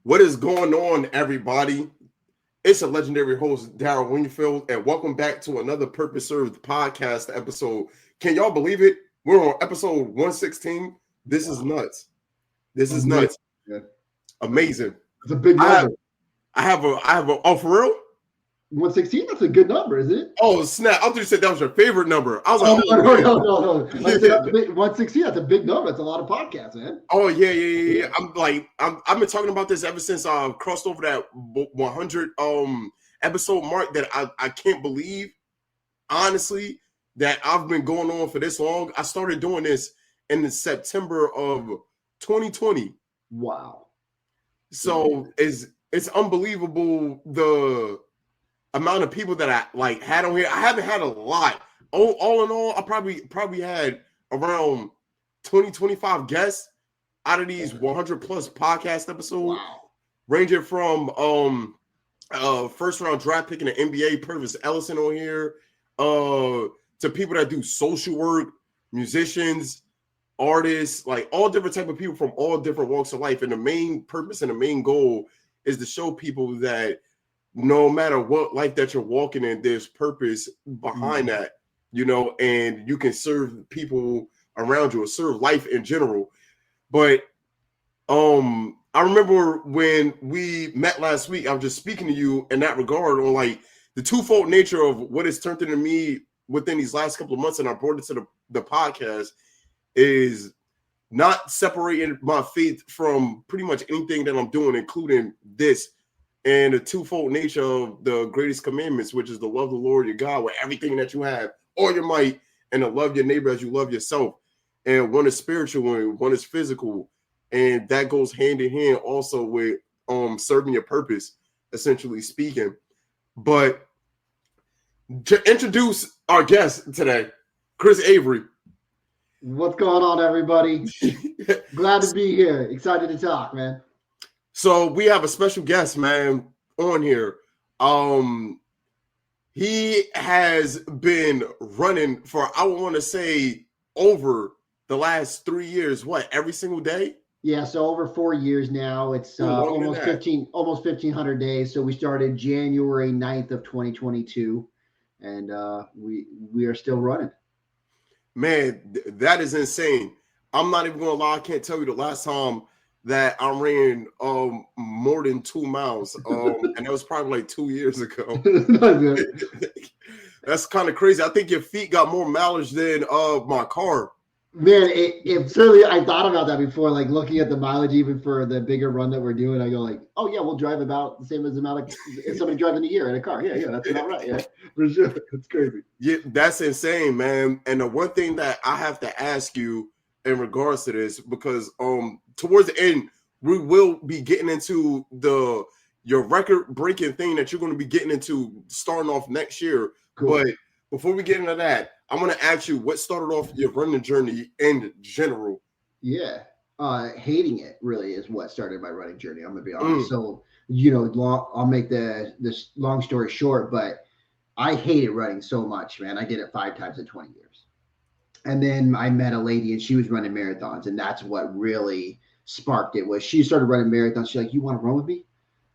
What is going on, everybody? It's a legendary host, Darryl Wingfield, and welcome back to another Purpose Served podcast episode. Can y'all believe it? We're on episode 116. This is nuts. This is nuts. Amazing. It's a big number. I have a, oh, for real? 116, that's a good number, isn't it? Oh, snap. I thought you said that was your favorite number. I was like, no. Like I said, 116, that's a big number. That's a lot of podcasts, man. Oh, yeah. I've been talking about this ever since I crossed over that 100 episode mark that I can't believe, honestly, that I've been going on for this long. I started doing this in the September of 2020. Wow. So it's unbelievable the amount of people that I had on here. I haven't had a lot. All in all, I probably had around 20, 25 guests out of these 100 plus podcast episodes. Wow. Ranging from first round draft pick in the NBA, Purvis Ellison on here, to people that do social work, musicians, artists, like all different type of people from all different walks of life. And the main purpose and the main goal is to show people that no matter what life that you're walking in, there's purpose behind that, and you can serve people around you or serve life in general. But I remember when we met last week, I was just speaking to you in that regard on like the twofold nature of what has turned into me within these last couple of months, and I brought it to the podcast, is not separating my faith from pretty much anything that I'm doing, including this, and the twofold nature of the greatest commandments, which is to love the Lord your God with everything that you have, all your might, and to love your neighbor as you love yourself. And one is spiritual and one is physical. And that goes hand in hand also with serving your purpose, essentially speaking. But to introduce our guest today, Chris Avery. What's going on, everybody? Glad to be here. Excited to talk, man. So we have a special guest, man, on here. He has been running for, I would want to say, over the last 3 years. What, every single day? Yeah, so over 4 years now. It's almost 1,500 days. So we started January 9th of 2022, and we are still running. Man, that is insane. I'm not even gonna lie. I can't tell you the last time that I ran more than 2 miles, and that was probably like 2 years ago. That's kind of crazy. I think your feet got more mileage than my car. Man, it certainly, I thought about that before, like looking at the mileage even for the bigger run that we're doing. I go like, oh yeah, we'll drive about the same as the amount of somebody driving a year in a car. Yeah, that's about right. Yeah, for sure. It's crazy. Yeah, that's insane, man. And the one thing that I have to ask you in regards to this, because towards the end, we will be getting into your record-breaking thing that you're going to be getting into starting off next year. Cool. But before we get into that, I want to ask you, what started off your running journey in general? Yeah, hating it really is what started my running journey. I'm going to be honest. So, I'll make this long story short, but I hated running so much, man. I did it 5 times in 20 years. And then I met a lady and she was running marathons, and that's what really sparked it. Was she started running marathons. She's like, you want to run with me?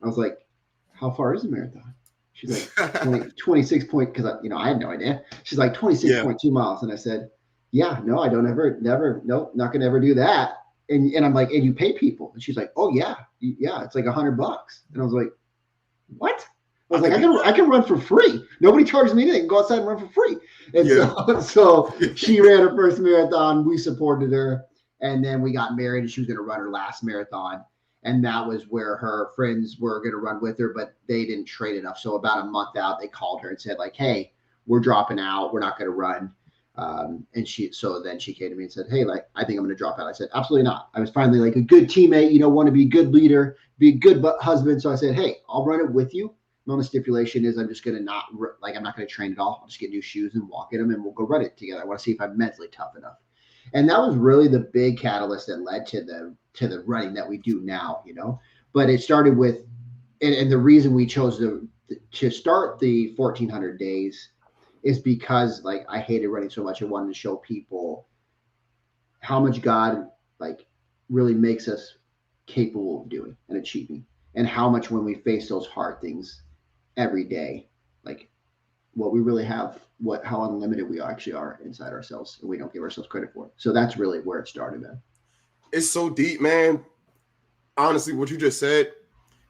I was like, how far is a marathon? She's like 26 point, because I had no idea. She's like 26.2 miles. And I said, yeah, no, I don't nope, not gonna ever do that. And I'm like, and you pay people? And she's like, oh yeah, it's like $100. And I was like, what? I was like, I can run for free. Nobody charges me anything. Go outside and run for free. And so she ran her first marathon. We supported her. And then we got married, and she was going to run her last marathon. And that was where her friends were going to run with her, but they didn't train enough. So about a month out, they called her and said, like, hey, we're dropping out. We're not going to run. And then she came to me and said, hey, like, I think I'm going to drop out. I said, absolutely not. I was finally like a good teammate, want to be a good leader, be a good husband. So I said, hey, I'll run it with you. The only stipulation is I'm just going to I'm not going to train at all. I'll just get new shoes and walk in them, and we'll go run it together. I want to see if I'm mentally tough enough. And that was really the big catalyst that led to the running that we do now, But it started with, and the reason we chose to start the 1,400 days is because, like, I hated running so much. I wanted to show people how much God, like, really makes us capable of doing and achieving. and how much when we face those hard things every day, like what we really have, how unlimited we actually are inside ourselves, and we don't give ourselves credit for it. So that's really where it started, man. It's so deep, man. Honestly, what you just said,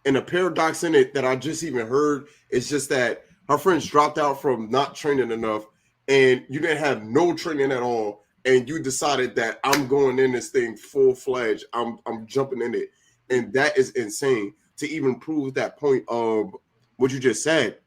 and the paradox in it that I just even heard is just that her friends dropped out from not training enough, and you didn't have no training at all, and you decided that I'm going in this thing full fledged. I'm jumping in it, and that is insane to even prove that point of what you just said.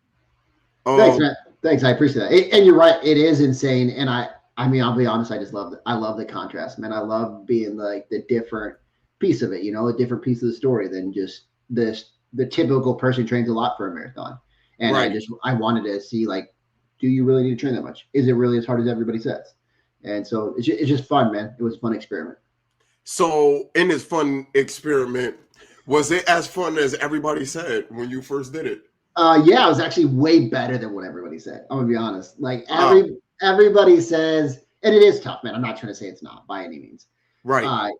Thanks, man. Thanks, I appreciate that. And you're right, it is insane. And I mean, I'll be honest, I just love it. I love the contrast, man. I love being like the different piece of it, a different piece of the story than just the typical person trains a lot for a marathon. And right. I wanted to see, like, do you really need to train that much? Is it really as hard as everybody says? And so it's just fun, man. It was a fun experiment. So in this fun experiment, was it as fun as everybody said when you first did it? Yeah, it was actually way better than what everybody said. I'm gonna be honest. Like everybody says, and it is tough, man. I'm not trying to say it's not by any means. Right.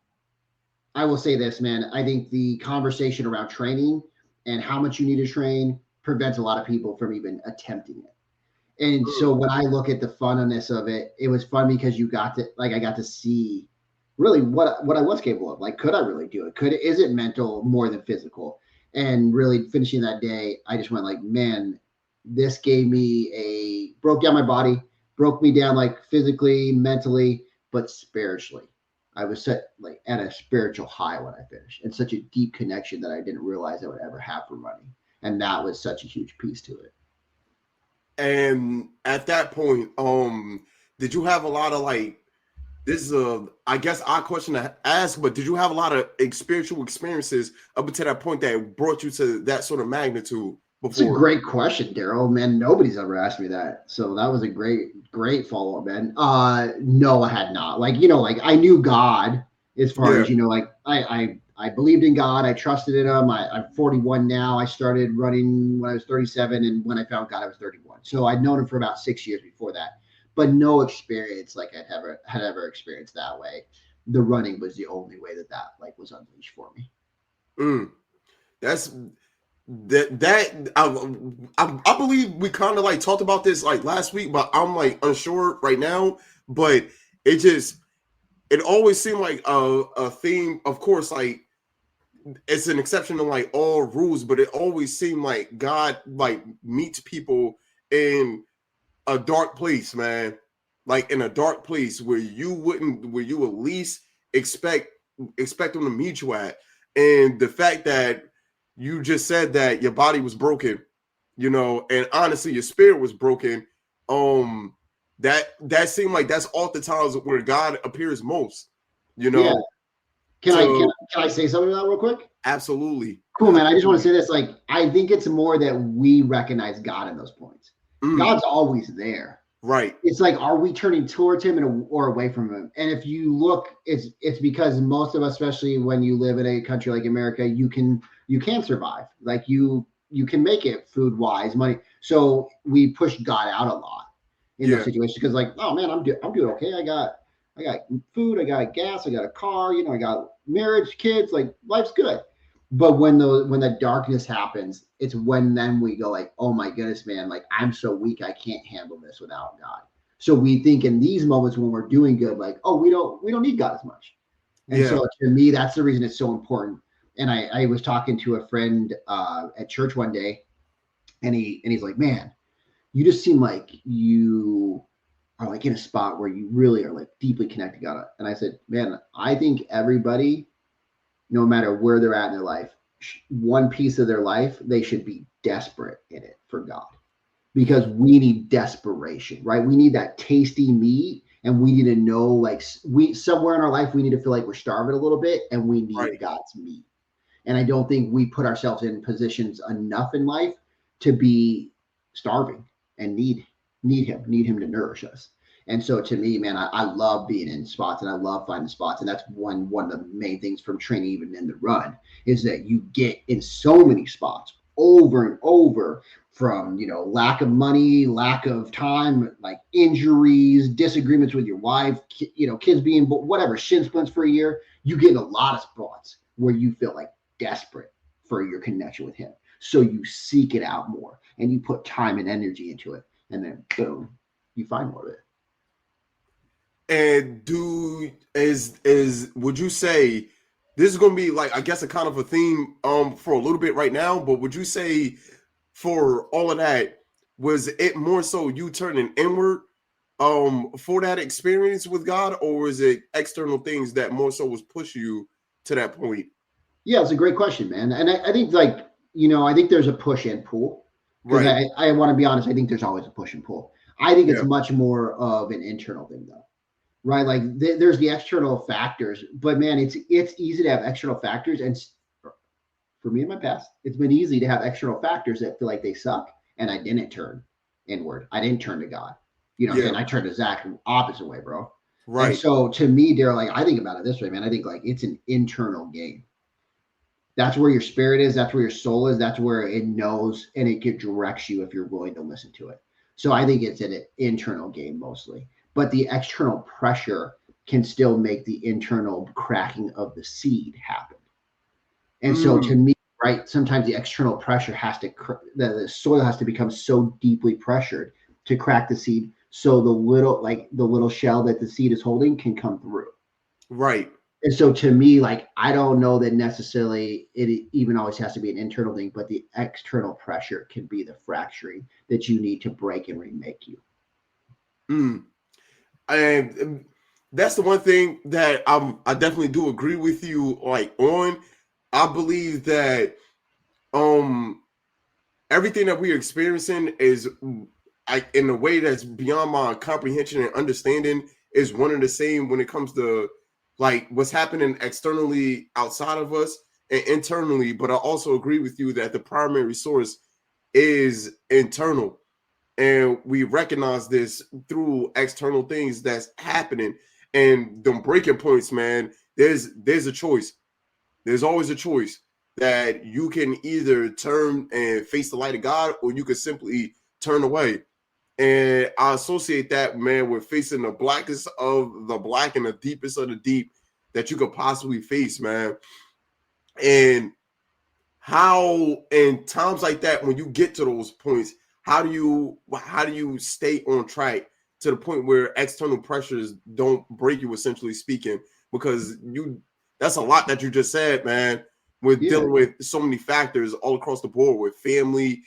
I will say this, man. I think the conversation around training and how much you need to train prevents a lot of people from even attempting it. And so when I look at the funness of it, it was fun because I got to see really what I was capable of. Like, could I really do it? Is it mental more than physical? And really finishing that day, I just went like, man, this gave me broke down my body, broke me down like physically, mentally, but spiritually. I was set like at a spiritual high when I finished, and such a deep connection that I didn't realize I would ever have from running. And that was such a huge piece to it. And at that point, did you have a lot of like, this is I guess odd question to ask, but did you have a lot of spiritual experiences up until that point that brought you to that sort of magnitude before? It's a great question, Daryl. Man, nobody's ever asked me that. So that was a great follow-up, man. No, I had not. Like, like I knew God as far as, like I believed in God. I trusted in him. I'm 41 now. I started running when I was 37. And when I found God, I was 31. So I'd known him for about 6 years before that. But no experience like I had ever experienced that way. The running was the only way that like was unleashed for me. That's that I believe we kind of like talked about this like last week, but I'm like unsure right now. But it always seemed like a theme. Of course, like it's an exception to like all rules, but it always seemed like God like meets people in a dark place, man. Like in a dark place where you at least expect them to meet you at. And the fact that you just said that your body was broken, and honestly your spirit was broken, that seemed like that's all the times where God appears most, Yeah. Can I say something about that real quick? Absolutely. Cool, man. I just want to say this. Like, I think it's more that we recognize God in those points. God's always there. Right. It's like, are we turning towards him or away from him? And if you look, it's because most of us, especially when you live in a country like America, you can survive. Like you can make it food wise, money. So we push God out a lot in those situations because, like, oh man, I'm doing okay. I got food, I got gas, I got a car, I got marriage, kids, like life's good. But when the darkness happens, it's then we go like, oh my goodness, man, like I'm so weak, I can't handle this without God. So we think in these moments when we're doing good, like, oh, we don't need God as much. And so to me, that's the reason it's so important. And I was talking to a friend at church one day, and he's like, man, you just seem like you are like in a spot where you really are like deeply connected to God. And I said, man, I think everybody, no matter where they're at in their life, one piece of their life, they should be desperate in it for God, because we need desperation, right? We need that tasty meat, and we need to know, like, we somewhere in our life, we need to feel like we're starving a little bit, and we need God's meat. And I don't think we put ourselves in positions enough in life to be starving and need him to nourish us. And so to me, man, I love being in spots, and I love finding spots. And that's one of the main things from training, even in the run, is that you get in so many spots over and over, from, lack of money, lack of time, like injuries, disagreements with your wife, kids being, whatever, shin splints for a year. You get in a lot of spots where you feel like desperate for your connection with him. So you seek it out more and you put time and energy into it. And then boom, you find more of it. And would you say this is going to be like, I guess, a kind of a theme for a little bit right now, but would you say for all of that, was it more so you turning inward for that experience with God, or was it external things that more so was push you to that point? Yeah, it's a great question, man. And I think like, I think there's a push and pull. Because Right. I want to be honest, I think there's always a push and pull. I think it's Yeah. much more of an internal thing though. Right? Like there's the external factors, but man, it's easy to have external factors. And for me in my past, it's been easy to have external factors that feel like they suck. And I didn't turn inward. I didn't turn to God. You know what I'm saying? I turned to Zach opposite way, bro. And Right. so to me, Daryl, like I think about it this way, man. I think like it's an internal game. That's where your spirit is. That's where your soul is. That's where it knows and it directs you if you're willing to listen to it. So I think it's an internal game mostly, but the external pressure can still make the internal cracking of the seed happen. And so to me, right, sometimes the external pressure has to, the soil has to become so deeply pressured to crack the seed. So the little shell that the seed is holding can come through. Right. And so to me, like, I don't know that necessarily it even always has to be an internal thing, but the external pressure can be the fracturing that you need to break and remake you. And that's the one thing that I definitely do agree with you like on. I believe that everything that we're experiencing is in a way that's beyond my comprehension and understanding is one and the same when it comes to like what's happening externally outside of us and internally. But I also agree with you that the primary source is internal. And we recognize this through external things that's happening. And the breaking points, man, there's a choice. There's always a choice that you can either turn and face the light of God, or you can simply turn away. And I associate that, man, with facing the blackest of the black and the deepest of the deep that you could possibly face, man. And how in times like that, when you get to those points, how do you stay on track to the point where external pressures don't break you, essentially speaking? Because that's a lot that you just said, man, with dealing with so many factors all across the board with family,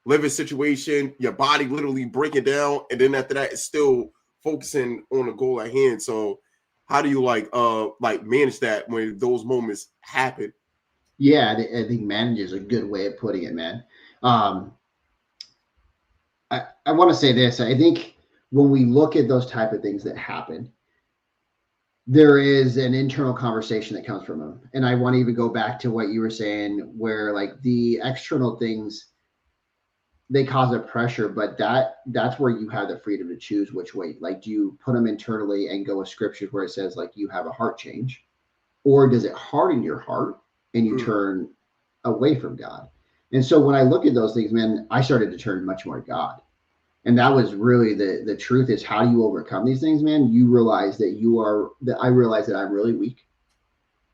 living situation, your body literally breaking down, and then after that it's still focusing on the goal at hand. So how do you like manage that when those moments happen? Yeah, I think manage is a good way of putting it, man. I want to say this. I think when we look at those type of things that happen, there is an internal conversation that comes from them. And I want to even go back to what you were saying, where like the external things, they cause a pressure, but that's where you have the freedom to choose which way. Like, do you put them internally and go with scriptures where it says like you have a heart change, or does it harden your heart and you turn away from God? And so when I look at those things, man, I started to turn much more to God. And that was really the truth is, how do you overcome these things, man? You realize that I realize that I'm really weak,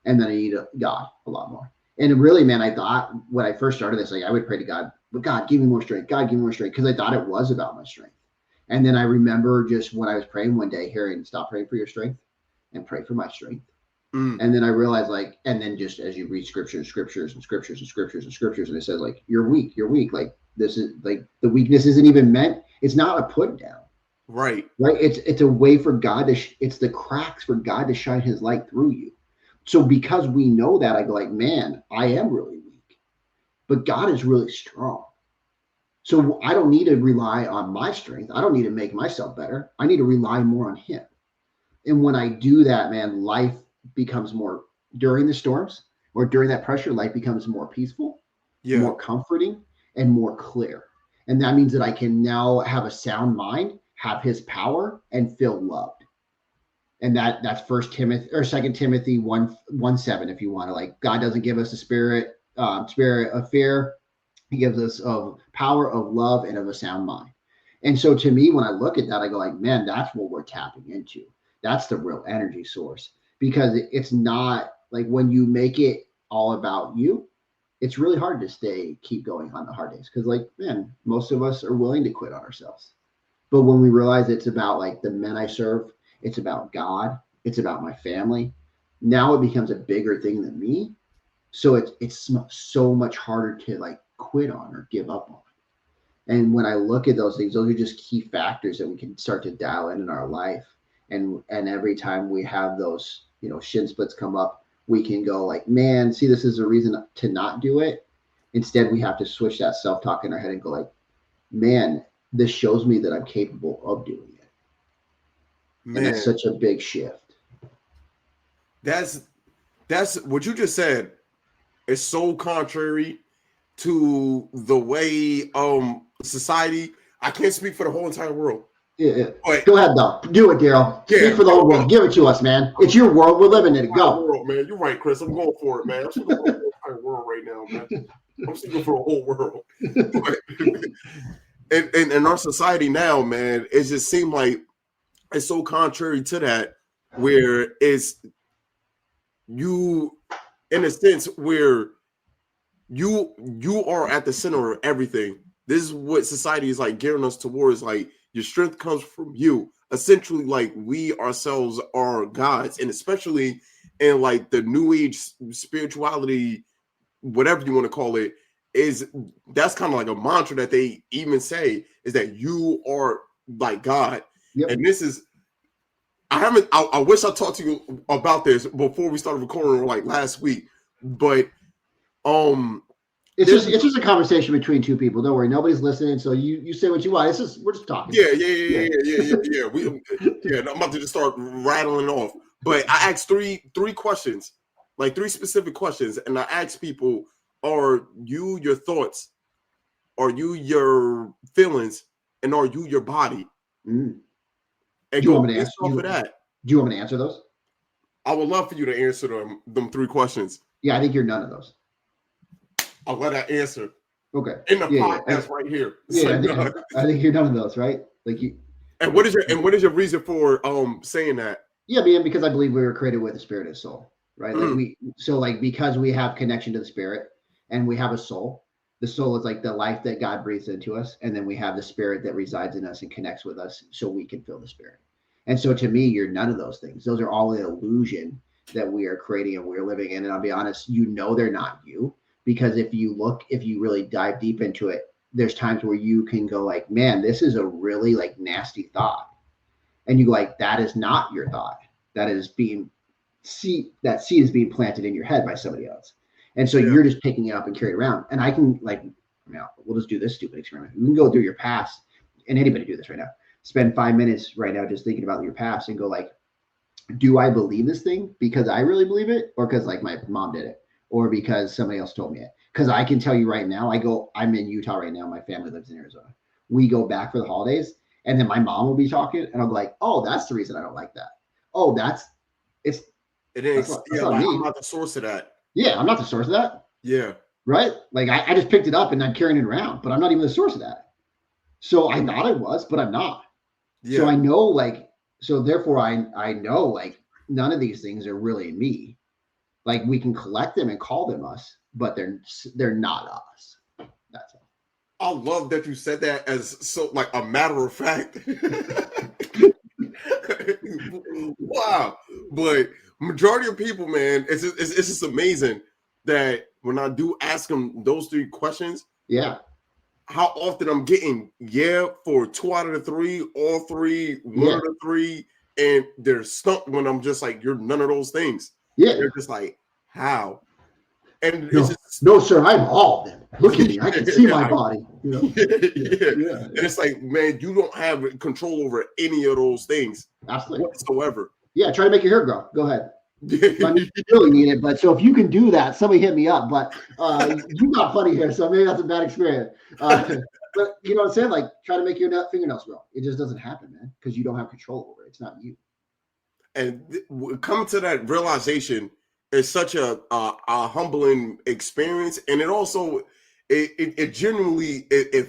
and then I need God a lot more. And really, man, I thought when I first started this, like I would pray to God, but God, give me more strength. God, give me more strength. Because I thought it was about my strength. And then I remember just when I was praying one day, hearing, stop praying for your strength and pray for my strength. And then I realized, like, and then just as you read scriptures, and it says like, you're weak. Like, this is like, the weakness isn't even meant. It's not a put down. Right. It's a way for God it's the cracks for God to shine his light through you. So because we know that, I go like, man, I am really weak, but God is really strong. So I don't need to rely on my strength. I don't need to make myself better. I need to rely more on him. And when I do that, man, life becomes more, during the storms or during that pressure, life becomes more peaceful, more comforting, and more clear. And that means that I can now have a sound mind, have his power, and feel loved. And that's First Timothy or 2 Timothy 1:7, if you want to. Like, God doesn't give us a spirit of fear. He gives us of power, of love, and of a sound mind. And so to me, when I look at that, I go like, man, that's what we're tapping into. That's the real energy source. Because it's not like, when you make it all about you, it's really hard to keep going on the hard days. Cause like, man, most of us are willing to quit on ourselves. But when we realize it's about like the men I serve, it's about God, it's about my family. Now it becomes a bigger thing than me. So it's so much harder to like quit on or give up on. And when I look at those things, those are just key factors that we can start to dial in our life. And every time we have those, shin splits come up, we can go like, man, see, this is a reason to not do it. Instead, we have to switch that self-talk in our head and go like, man, this shows me that I'm capable of doing it. Man, and that's such a big shift. That's what you just said. It's so contrary to the way society. I can't speak for the whole entire world. Yeah. But, go ahead, though. Do it, Daryl. Yeah, speak for the whole world. Give it to us, man. It's your world. We're living in it. Go. World, man. You're right, Chris. I'm going for it, man. I'm speaking for the whole entire world right now, man. I'm speaking for the whole world. And in our society now, man, it just seems like it's so contrary to that, where it's you, in a sense, where you are at the center of everything. This is what society is like gearing us towards. Like, your strength comes from you. Essentially, like, we ourselves are gods, and especially in like the new age spirituality, whatever you want to call it, that's kind of like a mantra that they even say is that you are like God. Yep. And this is, I wish I talked to you about this before we started recording like last week, but it's just a conversation between two people. Don't worry, nobody's listening. So you say what you want. We're just talking. Yeah. I'm about to just start rattling off. But I asked three questions, like three specific questions, and I asked people: are you your thoughts? Are you your feelings? And are you your body? Mm. And go based off of that. Do you want me to answer those? I would love for you to answer them three questions. Yeah, I think you're none of those. I'll let that answer. Okay. In the podcast right here. Yeah, I think you're none of those, right? Like you. And what is your reason for saying that? Yeah, man, because I believe we were created with a spirit and soul, right? Like because we have connection to the spirit and we have a soul. The soul is like the life that God breathes into us, and then we have the spirit that resides in us and connects with us, so we can feel the spirit. And so, to me, you're none of those things. Those are all an illusion that we are creating and we're living in. And I'll be honest, they're not you. Because if you really dive deep into it, there's times where you can go like, man, this is a really like nasty thought. And you go like, that is not your thought. That seed is being planted in your head by somebody else. And so you're just picking it up and carry it around. And I can we'll just do this stupid experiment. You can go through your past, and anybody do this right now. Spend 5 minutes right now just thinking about your past and go like, do I believe this thing because I really believe it, or because like my mom did it? Or because somebody else told me it. Because I can tell you right now, I'm in Utah right now. My family lives in Arizona. We go back for the holidays, and then my mom will be talking, and I'll be like, oh, that's the reason I don't like that. Oh, I'm not the source of that. Yeah, I'm not the source of that. Yeah. Right? Like, I just picked it up, and I'm carrying it around, but I'm not even the source of that. So I thought I was, but I'm not. Yeah. So I know, therefore I know, like, none of these things are really me. Like, we can collect them and call them us, but they're not us. That's all. I love that you said that as so like a matter of fact. Wow. But majority of people, man, it's just amazing that when I do ask them those three questions, how often I'm getting for 2 out of the 3, all 3, 1 of the 3, and they're stumped when I'm just like, you're none of those things. Yeah. They're just like, how? And no, sir, I'm all of them. Look at me. I can see my body. Yeah. And it's like, man, you don't have control over any of those things. Absolutely. Whatsoever. Yeah, try to make your hair grow. Go ahead. You really need it, but so if you can do that, somebody hit me up. But you got funny hair, so maybe that's a bad experience. But you know what I'm saying? Like, try to make your fingernails grow. It just doesn't happen, man, because you don't have control over it. It's not you. And coming to that realization is such a humbling experience, and it also it genuinely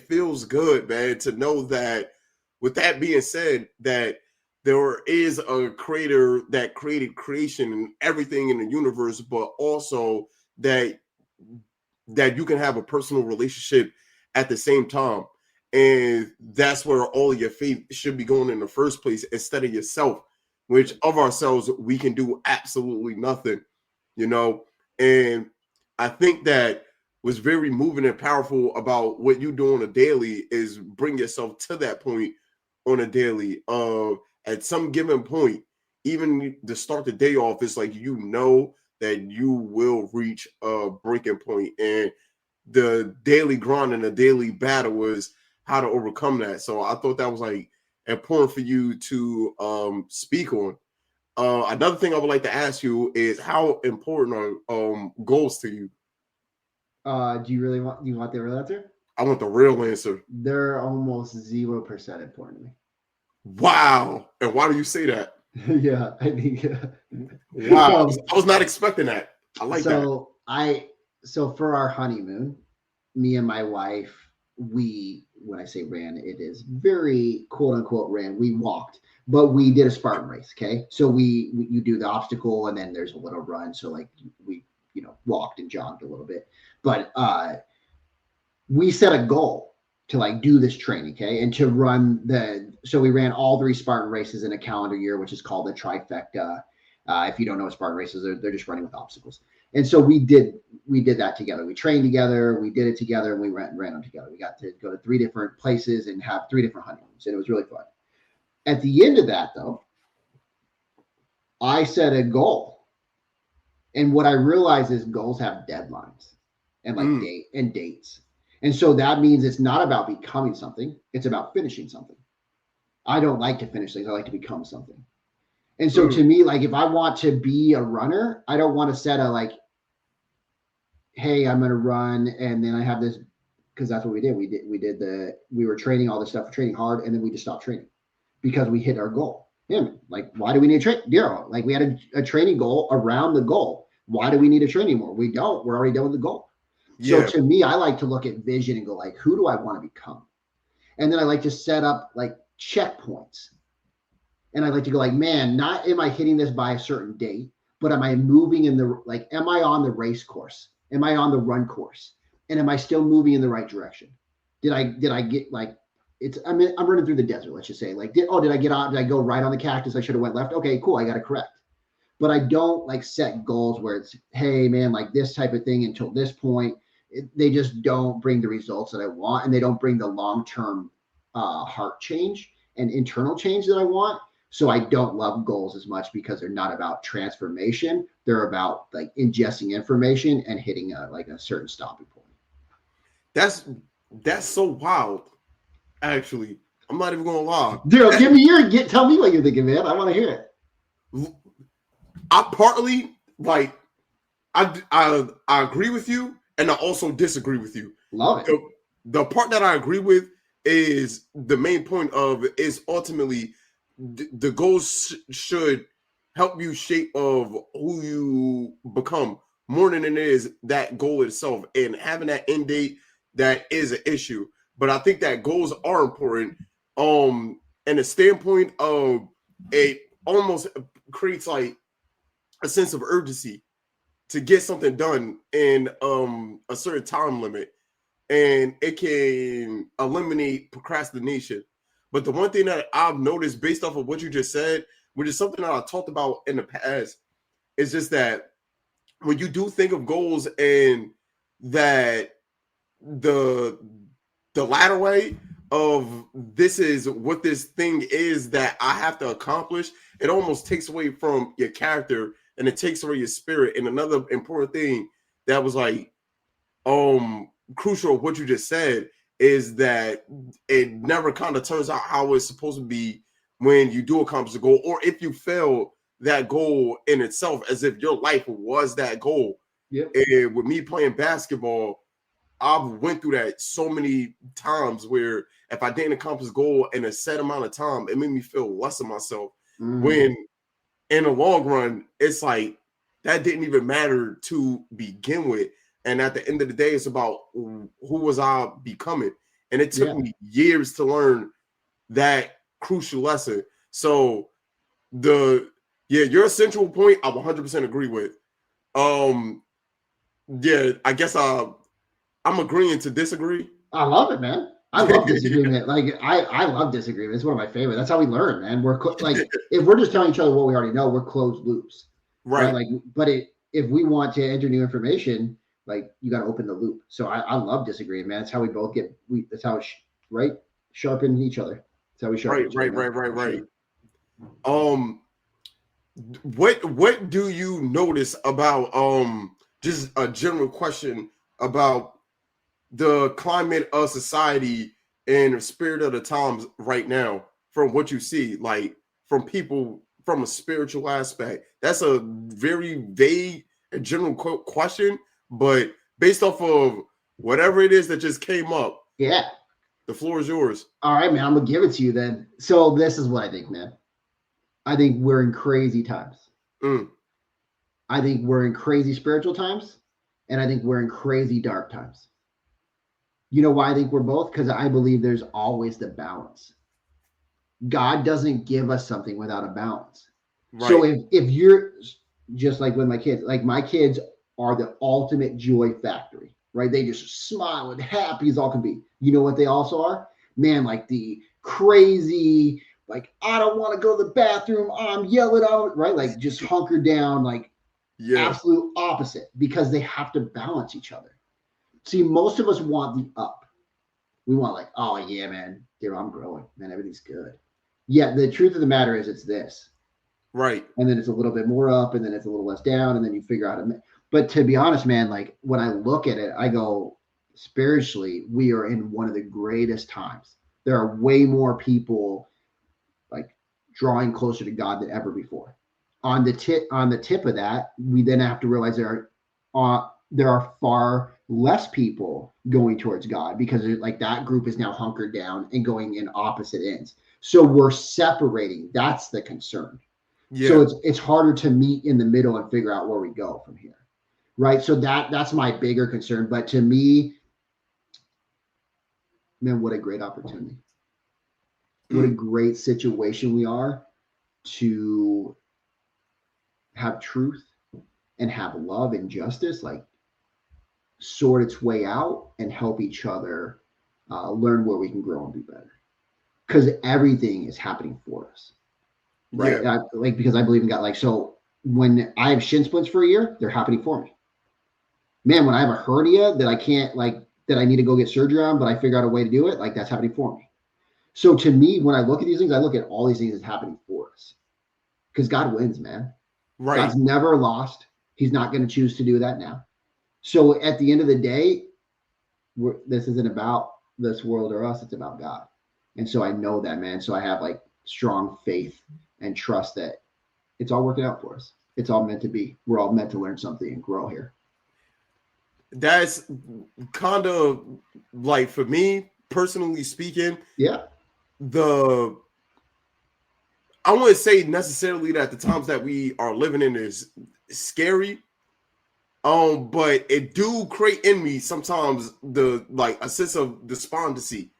feels good, man, to know that. With that being said, that there is a creator that created creation and everything in the universe, but also that that you can have a personal relationship at the same time. And that's where all of your faith should be going in the first place, instead of yourself, which of ourselves, we can do absolutely nothing, you know? And I think that was very moving and powerful about what you do on a daily is bring yourself to that point on a daily. At some given point, even to start the day off, it's like, you know, that you will reach a breaking point. And the daily grind and the daily battle was how to overcome that. So I thought that was like important for you to speak on. Another thing I would like to ask you is, how important are goals to you? Do you want the real answer? I want the real answer. They're almost 0% important to me. Wow. And why do you say that? Yeah, I think. Wow. I was not expecting that. I like that. So for our honeymoon, me and my wife, when I say ran, it is very quote unquote ran. We walked, but we did a Spartan race. Okay. So you do the obstacle and then there's a little run. So like we, walked and jogged a little bit, but we set a goal to like do this training. Okay. And to run so we ran all 3 Spartan races in a calendar year, which is called the trifecta. If you don't know what Spartan races are, they're just running with obstacles. And so we did that together. We trained together, we did it together, and we ran them together. We got to go to 3 different places and have 3 different honeymoons, and it was really fun. At the end of that, though, I set a goal. And what I realized is goals have deadlines and like dates. And so that means it's not about becoming something, it's about finishing something. I don't like to finish things, I like to become something. And so to me, like if I want to be a runner, I don't want to set a like, hey, I'm going to run. And then I have this, because that's what we did. We were training all this stuff, training hard. And then we just stopped training because we hit our goal. Yeah, like, why do we need to train? Zero. Like we had a training goal around the goal. Why do we need to train anymore? We don't, we're already done with the goal. Yeah. So to me, I like to look at vision and go like, who do I want to become? And then I like to set up like checkpoints. And I like to go like, man, not am I hitting this by a certain date, but am I moving am I on the race course? Am I on the run course? And am I still moving in the right direction? Did I get like, I'm running through the desert, let's just say, like, did I get on? Did I go right on the cactus? I should have went left. Okay, cool. I got to correct. But I don't like set goals where it's, hey man, like this type of thing until this point. They just don't bring the results that I want. And they don't bring the long-term heart change and internal change that I want. So I don't love goals as much because they're not about transformation. They're about like ingesting information and hitting a certain stopping point. That's so wild. Actually, I'm not even gonna lie. Dude, tell me what you're thinking, man. I want to hear it. I partly like I agree with you, and I also disagree with you. Love it. The part that I agree with is the main point of is ultimately the goals should help you shape of who you become more than it is that goal itself. And having that end date, that is an issue. But I think that goals are important. And the standpoint of it almost creates like a sense of urgency to get something done in a certain time limit. And it can eliminate procrastination. But the one thing that I've noticed based off of what you just said, which is something that I talked about in the past, is just that when you do think of goals and that the latter way of this is what this thing is that I have to accomplish, it almost takes away from your character and it takes away your spirit. And another important thing that was like crucial, what you just said, is that it never kind of turns out how it's supposed to be when you do accomplish a goal, or if you fail that goal in itself, as if your life was that goal. Yep. And with me playing basketball, I've went through that so many times where if I didn't accomplish a goal in a set amount of time, it made me feel less of myself. When in the long run, it's like that didn't even matter to begin with. And at the end of the day, it's about who was I becoming. And it took me years to learn that crucial lesson. So your central point, I 100% agree with. I guess I'm agreeing to disagree. I love it, man. I love disagreement. Like I love disagreement. It's one of my favorite. That's how we learn, man. We're like if we're just telling each other what we already know, we're closed loops, right? Like, but if we want to enter new information, like you got to open the loop. So I love disagreeing, man. That's how we both get. That's how right sharpen each other. That's how we sharpen. Right. What do you notice about just a general question about the climate of society and the spirit of the times right now from what you see, like from people from a spiritual aspect? That's a very vague and general question, but based off of whatever it is that just came up, yeah, the floor is yours. All right, man, I'm gonna give it to you then. So this is what I think, man. I think we're in crazy times. I think we're in crazy spiritual times, and I think we're in crazy dark times. You know why I think we're both? Because I believe there's always the balance. God doesn't give us something without a balance. Right. So if you're just like with my kids are the ultimate joy factory, right? They just smile and happy as all can be. You know what they also are? Man, like the crazy, like, I don't want to go to the bathroom. I'm yelling out, right? Like just hunkered down, like absolute opposite, because they have to balance each other. See, most of us want the up. We want like, oh yeah, man, dude, I'm growing, man, everything's good. Yeah, the truth of the matter is it's this. Right. And then it's a little bit more up, and then it's a little less down, and then you figure out But to be honest, man, like when I look at it, I go, spiritually, we are in one of the greatest times. There are way more people like drawing closer to God than ever before. On the tip of that, we then have to realize there are far less people going towards God, because like that group is now hunkered down and going in opposite ends. So we're separating. That's the concern. Yeah. So it's harder to meet in the middle and figure out where we go from here. Right. So that's my bigger concern. But to me, man, what a great opportunity. What a great situation we are to have truth and have love and justice, like sort its way out and help each other learn where we can grow and be better. Because everything is happening for us. Right. Yeah. Because I believe in God. Like, so when I have shin splints for a year, they're happening for me. Man, when I have a hernia that I can't, like, that I need to go get surgery on, but I figure out a way to do it, like that's happening for me. So to me, when I look at these things, I look at all these things as happening for us. Because God wins, man. Right. God's never lost. He's not going to choose to do that now. So at the end of the day, this isn't about this world or us. It's about God. And so I know that, man. So I have like strong faith and trust that it's all working out for us. It's all meant to be. We're all meant to learn something and grow here. That's kind of like, for me, personally speaking, I wouldn't say necessarily that the times that we are living in is scary, but it do create in me sometimes a sense of despondency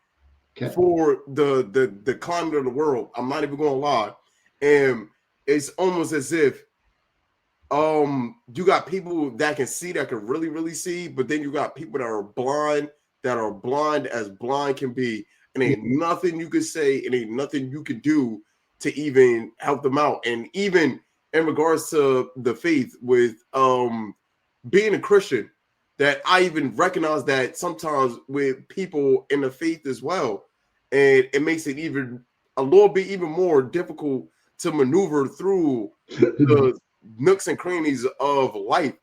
for the climate of the world. I'm not even gonna lie, and it's almost as if you got people that can see, that can really, really see, but then you got people that are blind as blind can be, and ain't nothing you can say, and ain't nothing you can do to even help them out. And even in regards to the faith, with being a Christian, that I even recognize that sometimes with people in the faith as well, and it makes it even a little bit even more difficult to maneuver through the nooks and crannies of life.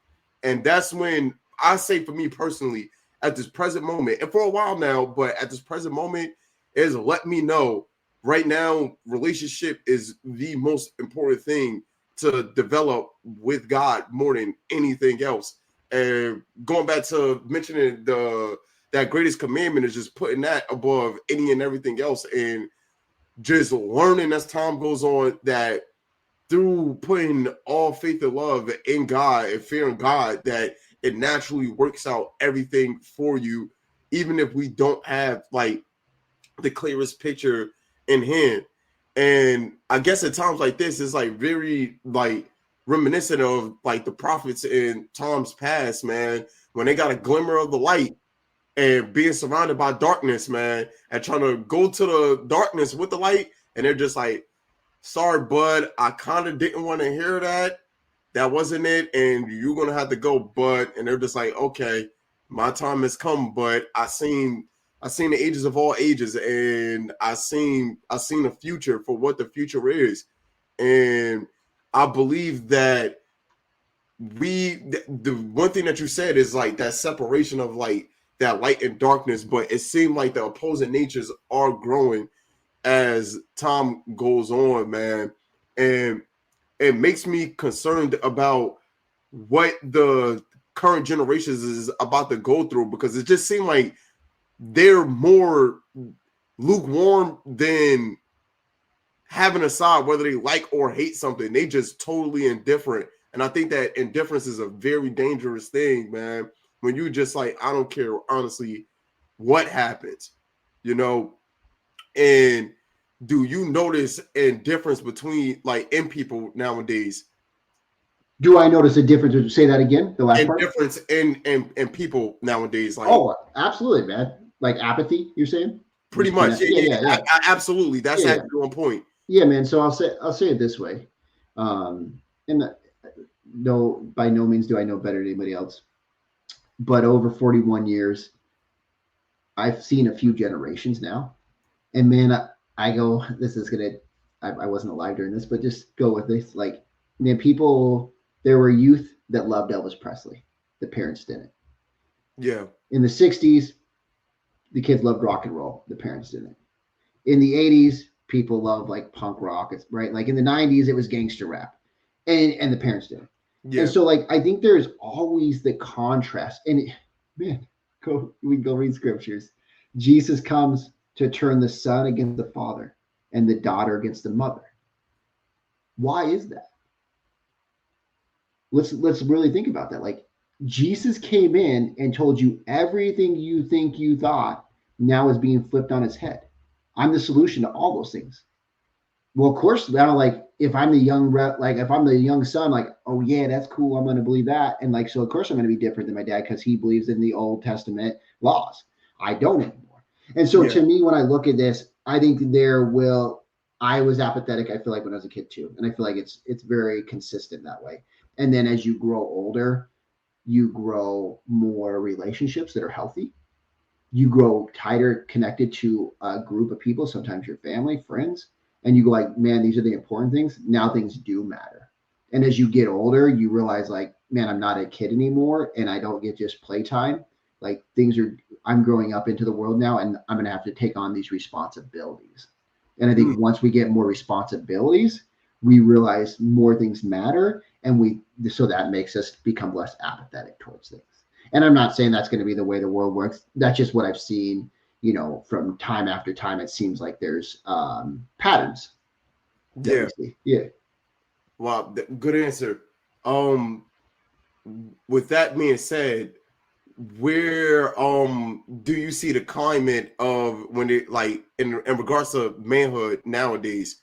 And that's when I say, for me personally, at this present moment, and for a while now, but at this present moment, is let me know right now, relationship is the most important thing to develop with God more than anything else. And going back to mentioning that greatest commandment is just putting that above any and everything else, and just learning as time goes on that through putting all faith and love in God and fearing God, that it naturally works out everything for you, even if we don't have like the clearest picture in hand. And I guess at times like this, it's like very like reminiscent of like the prophets in times past, man, when they got a glimmer of the light and being surrounded by darkness, man, and trying to go to the darkness with the light, and they're just like, sorry, bud, I kind of didn't want to hear that. That wasn't it, and you're gonna have to go, bud. And they're just like, okay, my time has come, but I seen the ages of all ages, and I seen the future for what the future is. And I believe that the one thing that you said is like that separation of like that light and darkness, but it seemed like the opposing natures are growing as time goes on, man. And it makes me concerned about what the current generations is about to go through, because it just seemed like they're more lukewarm than having a side, whether they like or hate something. They just totally indifferent. And I think that indifference is a very dangerous thing, man. When you just like, I don't care, honestly, what happens, you know? And do you notice a difference between like in people nowadays? Do I notice a difference? Would you say that again? The last part? Difference in people nowadays. Like, oh, absolutely, man. Like apathy, you're saying? Pretty much. Yeah. Absolutely. That's yeah. actually on point. Yeah, man. So I'll say it this way. And no, by no means do I know better than anybody else. But over 41 years, I've seen a few generations now. And man, I go, this is going to, I wasn't alive during this, but just go with this. Like, man, there were youth that loved Elvis Presley. The parents didn't. Yeah. In the 60s, the kids loved rock and roll. The parents didn't. In the 80s, people loved like punk rock, right? Like in the 90s, it was gangster rap. And the parents didn't. Yeah. And so like, I think there's always the contrast. And man, we can go read scriptures. Jesus comes to turn the son against the father and the daughter against the mother. Why is that? Let's really think about that. Like Jesus came in and told you everything you think you thought now is being flipped on its head. I'm the solution to all those things. Well, of course, now like if I'm the young if I'm the young son, like, oh yeah, that's cool, I'm going to believe that. And like, so of course I'm going to be different than my dad because he believes in the Old Testament laws. I don't anymore. And so to me, when I look at this, I think I was apathetic, I feel like, when I was a kid too. And I feel like it's very consistent that way. And then as you grow older, you grow more relationships that are healthy. You grow tighter connected to a group of people, sometimes your family, friends, and you go like, man, these are the important things. Now things do matter. And as you get older, you realize like, man, I'm not a kid anymore and I don't get just playtime. Like I'm growing up into the world now and I'm going to have to take on these responsibilities. And I think once we get more responsibilities, we realize more things matter. And so that makes us become less apathetic towards things. And I'm not saying that's going to be the way the world works. That's just what I've seen, from time after time. It seems like there's patterns. Yeah. Wow. Good answer. With that being said, where do you see the climate of when it like in regards to manhood nowadays?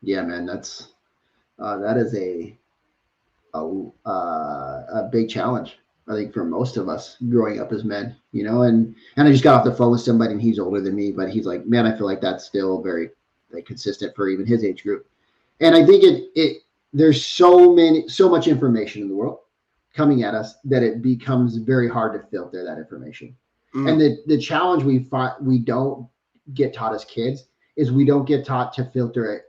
Yeah, man, that is a big challenge, I think, for most of us growing up as men, and I just got off the phone with somebody and he's older than me, but he's like, man, I feel like that's still very like consistent for even his age group. And I think there's so much information in the world coming at us that it becomes very hard to filter that information. And the challenge we don't get taught as kids is we don't get taught to filter it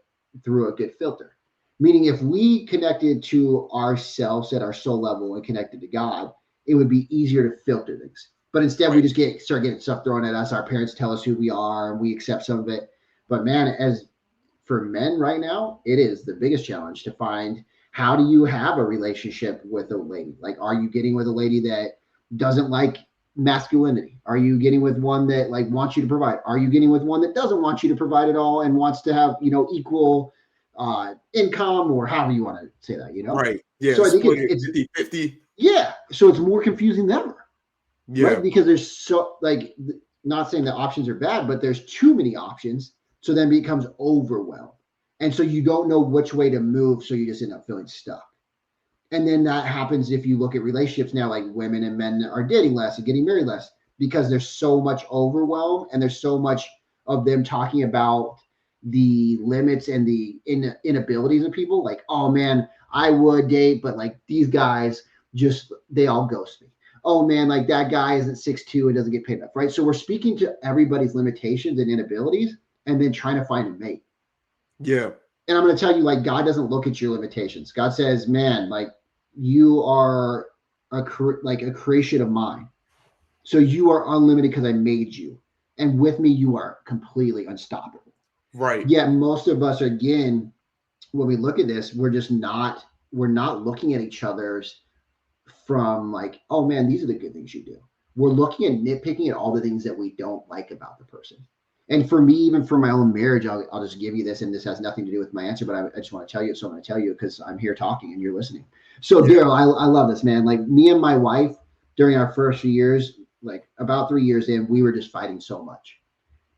through a good filter. Meaning if we connected to ourselves at our soul level and connected to God, it would be easier to filter things. But instead we just start getting stuff thrown at us. Our parents tell us who we are and we accept some of it. But man, as for men right now, it is the biggest challenge to find, how do you have a relationship with a lady? Like, are you getting with a lady that doesn't like masculinity? Are you getting with one that like wants you to provide? Are you getting with one that doesn't want you to provide at all and wants to have, equal income, or however you want to say that, Right. Yeah. So I think it's 50-50. Yeah. So it's more confusing than ever. Yeah. Right? Because there's so like, not saying that options are bad, but there's too many options. So then it becomes overwhelmed. And so you don't know which way to move. So you just end up feeling stuck. And then that happens if you look at relationships now, like women and men are dating less and getting married less. because there's so much overwhelm and there's so much of them talking about the limits and the inabilities of people. Like, oh man, I would date, but like these guys just, they all ghost me. Oh man, like that guy isn't 6'2" and doesn't get paid enough, right? So we're speaking to everybody's limitations and inabilities and then trying to find a mate. Yeah. And I'm going to tell you, like, God doesn't look at your limitations. God says, man, like you are a creation of mine. So you are unlimited because I made you. And with me, you are completely unstoppable. Right. Yet most of us, again, when we look at this, we're not looking at each other's from like, oh man, these are the good things you do. We're looking at nitpicking at all the things that we don't like about the person. And for me, even for my own marriage, I'll just give you this, and this has nothing to do with my answer, but I just want to tell you. So I'm going to tell you because I'm here talking and you're listening. So Yeah. Daryl, I love this, man. Like me and my wife during our first few years, like about 3 years in, we were just fighting so much.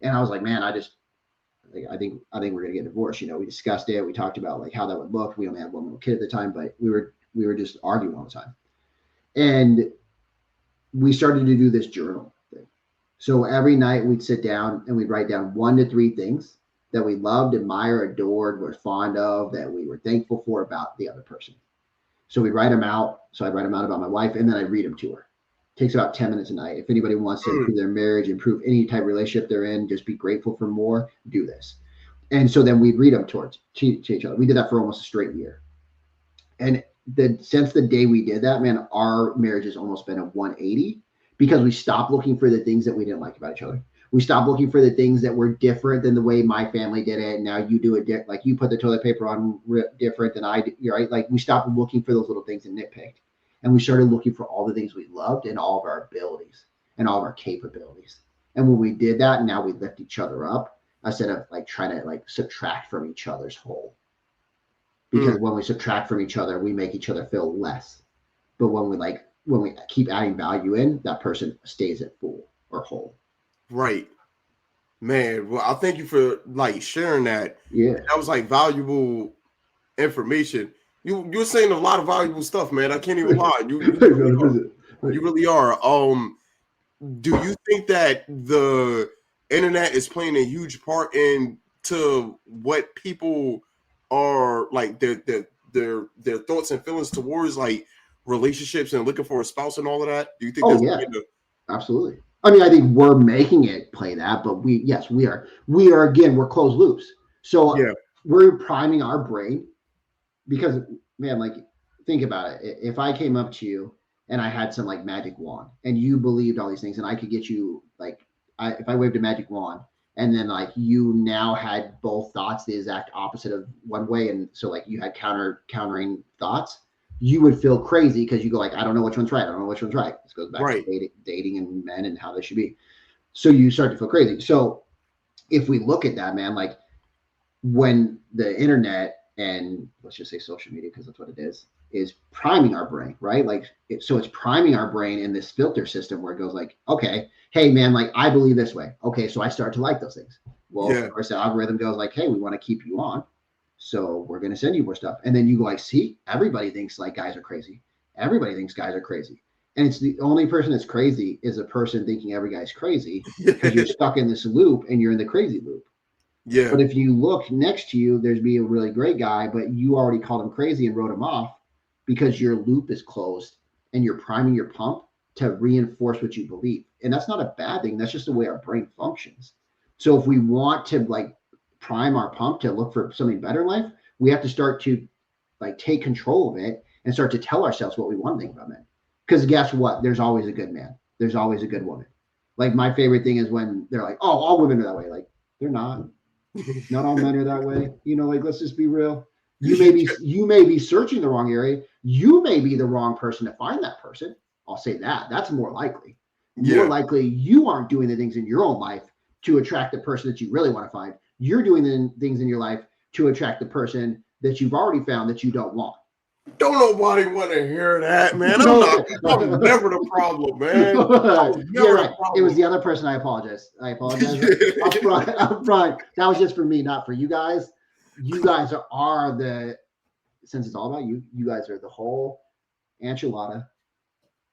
And I was like, man, I think we're gonna get divorced. You know, we discussed it. We talked about like how that would look. We only had one little kid at the time, but we were just arguing all the time. And we started to do this journal thing. So every night we'd sit down and we'd write down 1 to 3 things that we loved, admire, adored, were fond of, that we were thankful for about the other person. So we'd write them out. So I'd write them out about my wife, and then I'd read them to her. It takes about 10 minutes a night. If anybody wants to improve their marriage, improve any type of relationship they're in, just be grateful for more, do this. And so then we'd read them to each other. We did that for almost a straight year. And since the day we did that, man, our marriage has almost been a 180 because we stopped looking for the things that we didn't like about each other. We stopped looking for the things that were different than the way my family did it. Now you do it like you put the toilet paper on different than I do, right? Like we stopped looking for those little things and nitpicked. And we started looking for all the things we loved and all of our abilities and all of our capabilities. And when we did that, now we lift each other up instead of like trying to like subtract from each other's whole. Because when we subtract from each other, we make each other feel less. But when we keep adding value in, that person stays at full or whole. Right. Man, well, I thank you for like sharing that. Yeah. That was like valuable information. You're saying a lot of valuable stuff, man. I can't even lie. You really are. Do you think that the internet is playing a huge part into what people are like their thoughts and feelings towards like relationships and looking for a spouse and all of that? Do you think Absolutely. I mean, I think we're making it play that, but we are again, we're closed loops. So we're priming our brain because, man, like think about it. If I came up to you and I had some like magic wand and you believed all these things and I could get you like, if I waved a magic wand and then like you now had both thoughts the exact opposite of one way, and so like you had countering thoughts, you would feel crazy because you go like, I don't know which one's right. I don't know which one's right. This goes back to dating and men and how they should be. So you start to feel crazy. So if we look at that, man, like when the internet and let's just say social media, because that's what it is priming our brain, right? Like, so it's priming our brain in this filter system where it goes like, okay, hey man, like I believe this way. Okay. So I start to like those things. Well, of course the algorithm goes like, hey, we want to keep you on. So we're going to send you more stuff. And then you go like, see, everybody thinks like guys are crazy. Everybody thinks guys are crazy. And it's the only person that's crazy is a person thinking every guy's crazy because you're stuck in this loop and you're in the crazy loop. Yeah. But if you look next to you, there's be a really great guy, but you already called him crazy and wrote him off because your loop is closed and you're priming your pump to reinforce what you believe. And that's not a bad thing. That's just the way our brain functions. So if we want to like prime our pump to look for something better in life, we have to start to like take control of it and start to tell ourselves what we want to think about men. Because guess what? There's always a good man. There's always a good woman. Like my favorite thing is when they're like, oh, all women are that way. Like they're not. Not all men are that way. You know, like let's just be real. You may be searching the wrong area. You may be the wrong person to find that person. I'll say that. That's more likely. More likely you aren't doing the things in your own life to attract the person that you really want to find. You're doing the things in your life to attract the person that you've already found that you don't want. Don't nobody want to hear that, man. I'm never the problem, man. Right. It was the other person. I apologize. Up front. That was just for me, not for you guys. You guys are the, since it's all about you, you guys are the whole enchilada.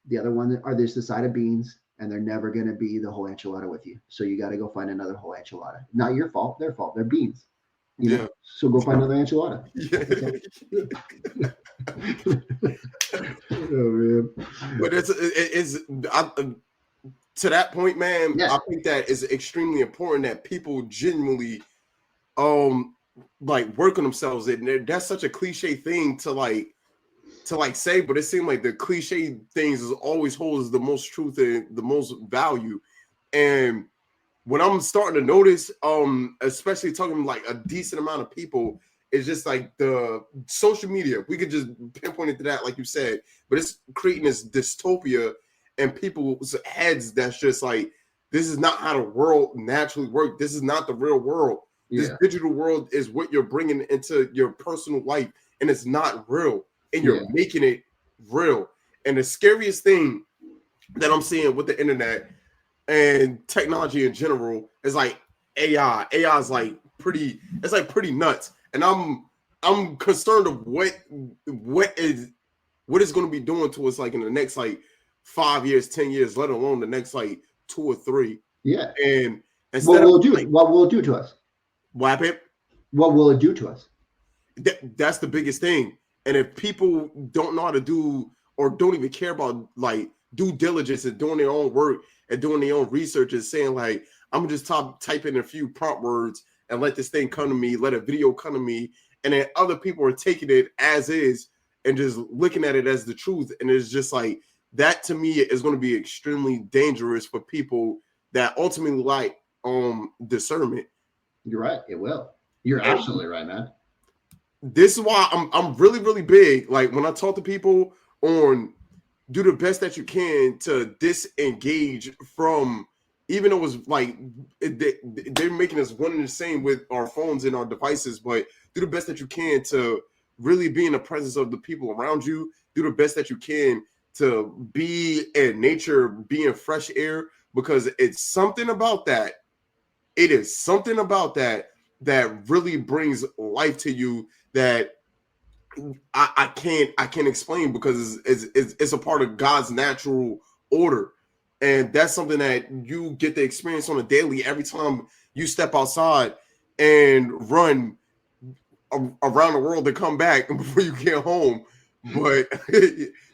The other one are just the side of beans, and they're never going to be the whole enchilada with you. So you got to go find another whole enchilada. Not your fault, their fault. They're beans. You know? So go find another enchilada. Oh man. But to that point, man. I think that is extremely important that people genuinely like work on themselves. And that's such a cliche thing to say, but it seems like the cliche things is always holds the most truth and the most value. And what I'm starting to notice, especially talking like a decent amount of people, is just like the social media. We could just pinpoint it to that, like you said, but it's creating this dystopia in people's heads that's just like, this is not how the world naturally works. This is not the real world. This digital world is what you're bringing into your personal life, and it's not real, and you're making it real. And the scariest thing that I'm seeing with the internet and technology in general is like AI. AI is like pretty nuts, and I'm concerned of what is going to be doing to us like in the next like 5 years, 10 years, let alone the next like 2 or 3. Yeah. And what will it do to us? What happened? What will it do to us? That's the biggest thing. And if people don't know how to do or don't even care about like due diligence and doing their own work and doing their own research and saying like, I'm gonna just type in a few prompt words and let this thing come to me, let a video come to me, and then other people are taking it as is and just looking at it as the truth. And it's just like, that to me is going to be extremely dangerous for people that ultimately like discernment. You're right. It will. You're absolutely right, man. This is why I'm really, really big. Like when I talk to people on do the best that you can to disengage from, even though it's like they're making us one and the same with our phones and our devices, but do the best that you can to really be in the presence of the people around you. Do the best that you can to be in nature, be in fresh air, because it's something about that. It is something about that really brings life to you that I can't explain, because it's a part of God's natural order. And that's something that you get to experience on a daily every time you step outside and run around the world to come back before you get home. But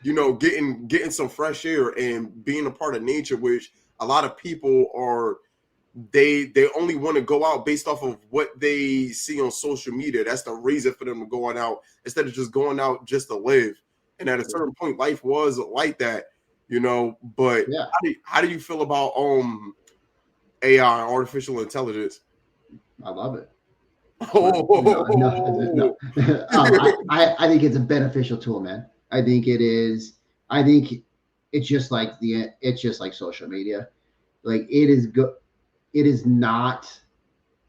getting some fresh air and being a part of nature, which a lot of people are, they only want to go out based off of what they see on social media. That's the reason for them to going out instead of just going out just to live. And at a certain point, life was like that, But how do you feel about AI, artificial intelligence? I love it. No. I think it's a beneficial tool, man. I think it is. I think it's just like social media. Like it is good. It is not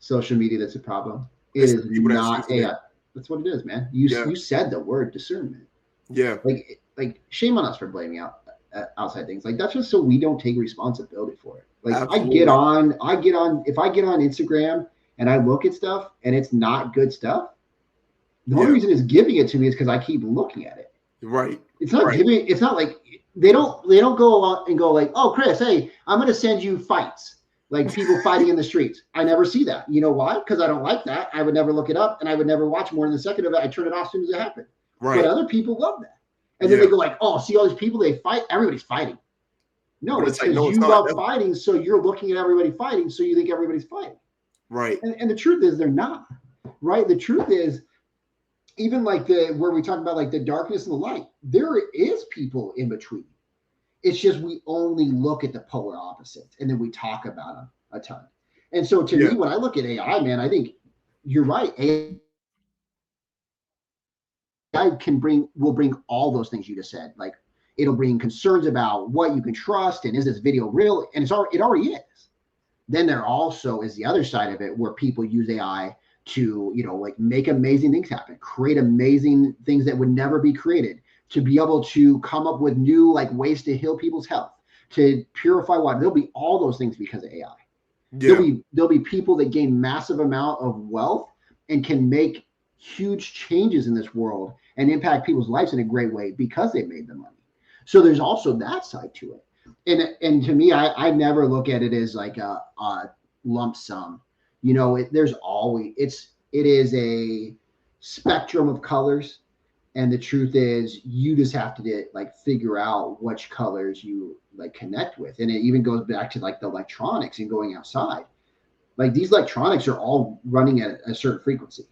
social media that's a problem. It is not AI. That's what it is, man. You said the word discernment. Yeah. Like shame on us for blaming outside things. Like that's just so we don't take responsibility for it. Like absolutely. If I get on Instagram and I look at stuff and it's not good stuff, the only reason it's giving it to me is because I keep looking at it. Right. It's not giving. It's not like they don't go on and go like, oh, Chris, hey, I'm going to send you fights, like people fighting in the streets. I never see that. You know why? Because I don't like that. I would never look it up, and I would never watch more than a second of it. I turn it off as soon as it happened. Right. But other people love that, and then they go like, oh, see all these people, they fight. Everybody's fighting. No, it's because you love fighting, so you're looking at everybody fighting, so you think everybody's fighting. Right. And the truth is they're not. Right. The truth is, even like where we talk about like the darkness and the light, there is people in between. It's just we only look at the polar opposites and then we talk about them a ton. And so to me, when I look at AI, man, I think you're right. AI will bring all those things you just said. Like it'll bring concerns about what you can trust and is this video real? And it already is. Then there also is the other side of it where people use AI to, like make amazing things happen, create amazing things that would never be created, to be able to come up with new like ways to heal people's health, to purify water. There'll be all those things because of AI. Yeah. There'll be people that gain massive amount of wealth and can make huge changes in this world and impact people's lives in a great way because they made the money. So there's also that side to it. And to me, I never look at it as like a lump sum. You know, there's always it is a spectrum of colors, and the truth is, you just have to like figure out which colors you like connect with, and it even goes back to like the electronics and going outside. Like these electronics are all running at a certain frequency.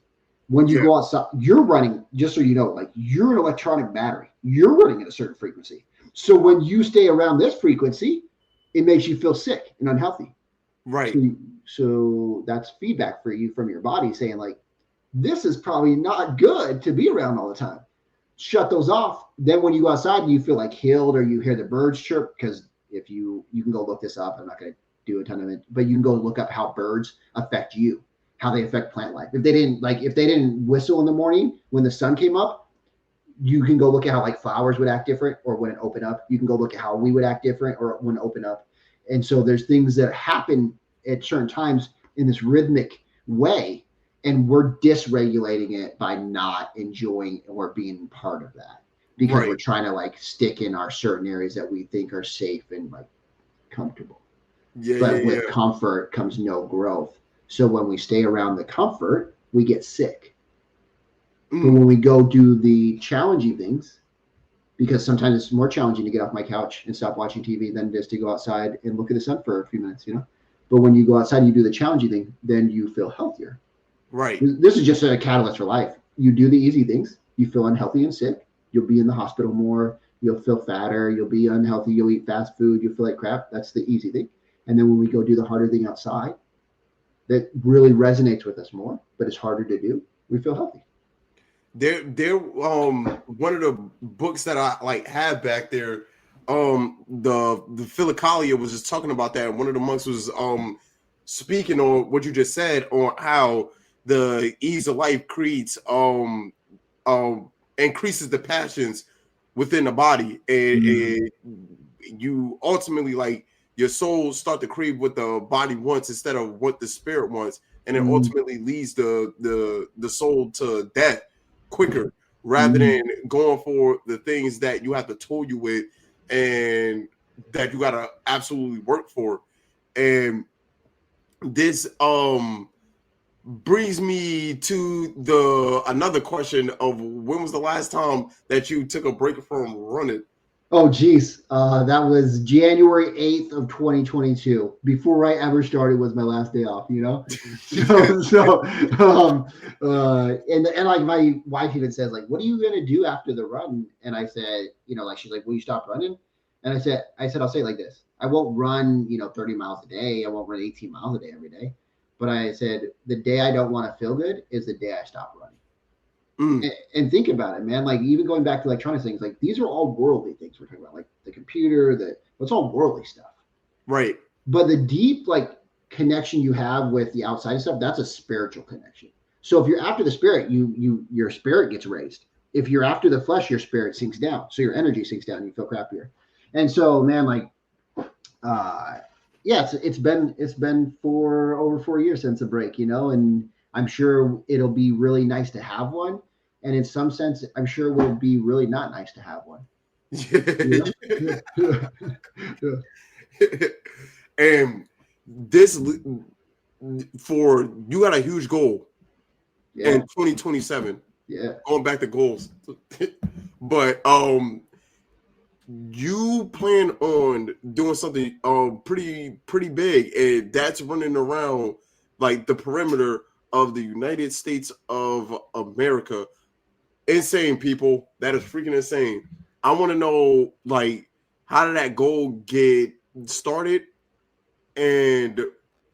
When you go outside, you're running, just so you know, like you're an electronic battery. You're running at a certain frequency. So when you stay around this frequency, it makes you feel sick and unhealthy. Right. So that's feedback for you from your body saying like, this is probably not good to be around all the time. Shut those off. Then when you go outside, you feel like healed, or you hear the birds chirp, because if you can go look this up. I'm not going to do a ton of it, but you can go look up how birds affect you, how they affect plant life. If they didn't whistle in the morning when the sun came up, you can go look at how like flowers would act different, or when it opened up. You can go look at how we would act different, or when it opened up. And so there's things that happen at certain times in this rhythmic way, and we're dysregulating it by not enjoying or being part of that, because we're trying to like stick in our certain areas that we think are safe and like comfortable. But with comfort comes no growth. So when we stay around the comfort, we get sick. But when we go do the challenging things, because sometimes it's more challenging to get off my couch and stop watching TV than it is to go outside and look at the sun for a few minutes, you know? But when you go outside and you do the challenging thing, then you feel healthier. Right. This is just a catalyst for life. You do the easy things, you feel unhealthy and sick, you'll be in the hospital more, you'll feel fatter, you'll be unhealthy, you'll eat fast food, you'll feel like crap. That's the easy thing. And then when we go do the harder thing outside, that really resonates with us more, but it's harder to do, we feel healthy. There one of the books that I like have back there, the Philokalia was just talking about that. One of the monks was speaking on what you just said, on how the ease of life creates increases the passions within the body, and you ultimately, like, your soul start to crave what the body wants instead of what the spirit wants, and it ultimately leads the soul to death quicker, rather than going for the things that you have to toil you with and that you gotta absolutely work for. And this brings me to another question of, when was the last time that you took a break from running? Oh, geez. That was January 8th of 2022. Before I ever started was my last day off, you know? And like my wife even says, like, what are you going to do after the run? And I said, you know, like, she's like, will you stop running? And I said, I'll say it like this. I won't run, 30 miles a day. I won't run 18 miles a day every day. But I said, the day I don't want to feel good is the day I stop running. And think about it, man. Like, even going back to electronic things, like, these are all worldly things we're talking about, like the computer, it's all worldly stuff. Right. But the deep, like, connection you have with the outside stuff, that's a spiritual connection. So if you're after the spirit, your spirit gets raised. If you're after the flesh, your spirit sinks down. So your energy sinks down and you feel crappier. And so, man, like, it's been for over 4 years since a break, and I'm sure it'll be really nice to have one. And in some sense, I'm sure it will be really not nice to have one. And this, for you, got a huge goal in 2027. Yeah. Going back to goals. But you plan on doing something pretty big, and that's running around like the perimeter of the United States of America. Insane, people. That is freaking insane. I want to know, like, how did that goal get started, and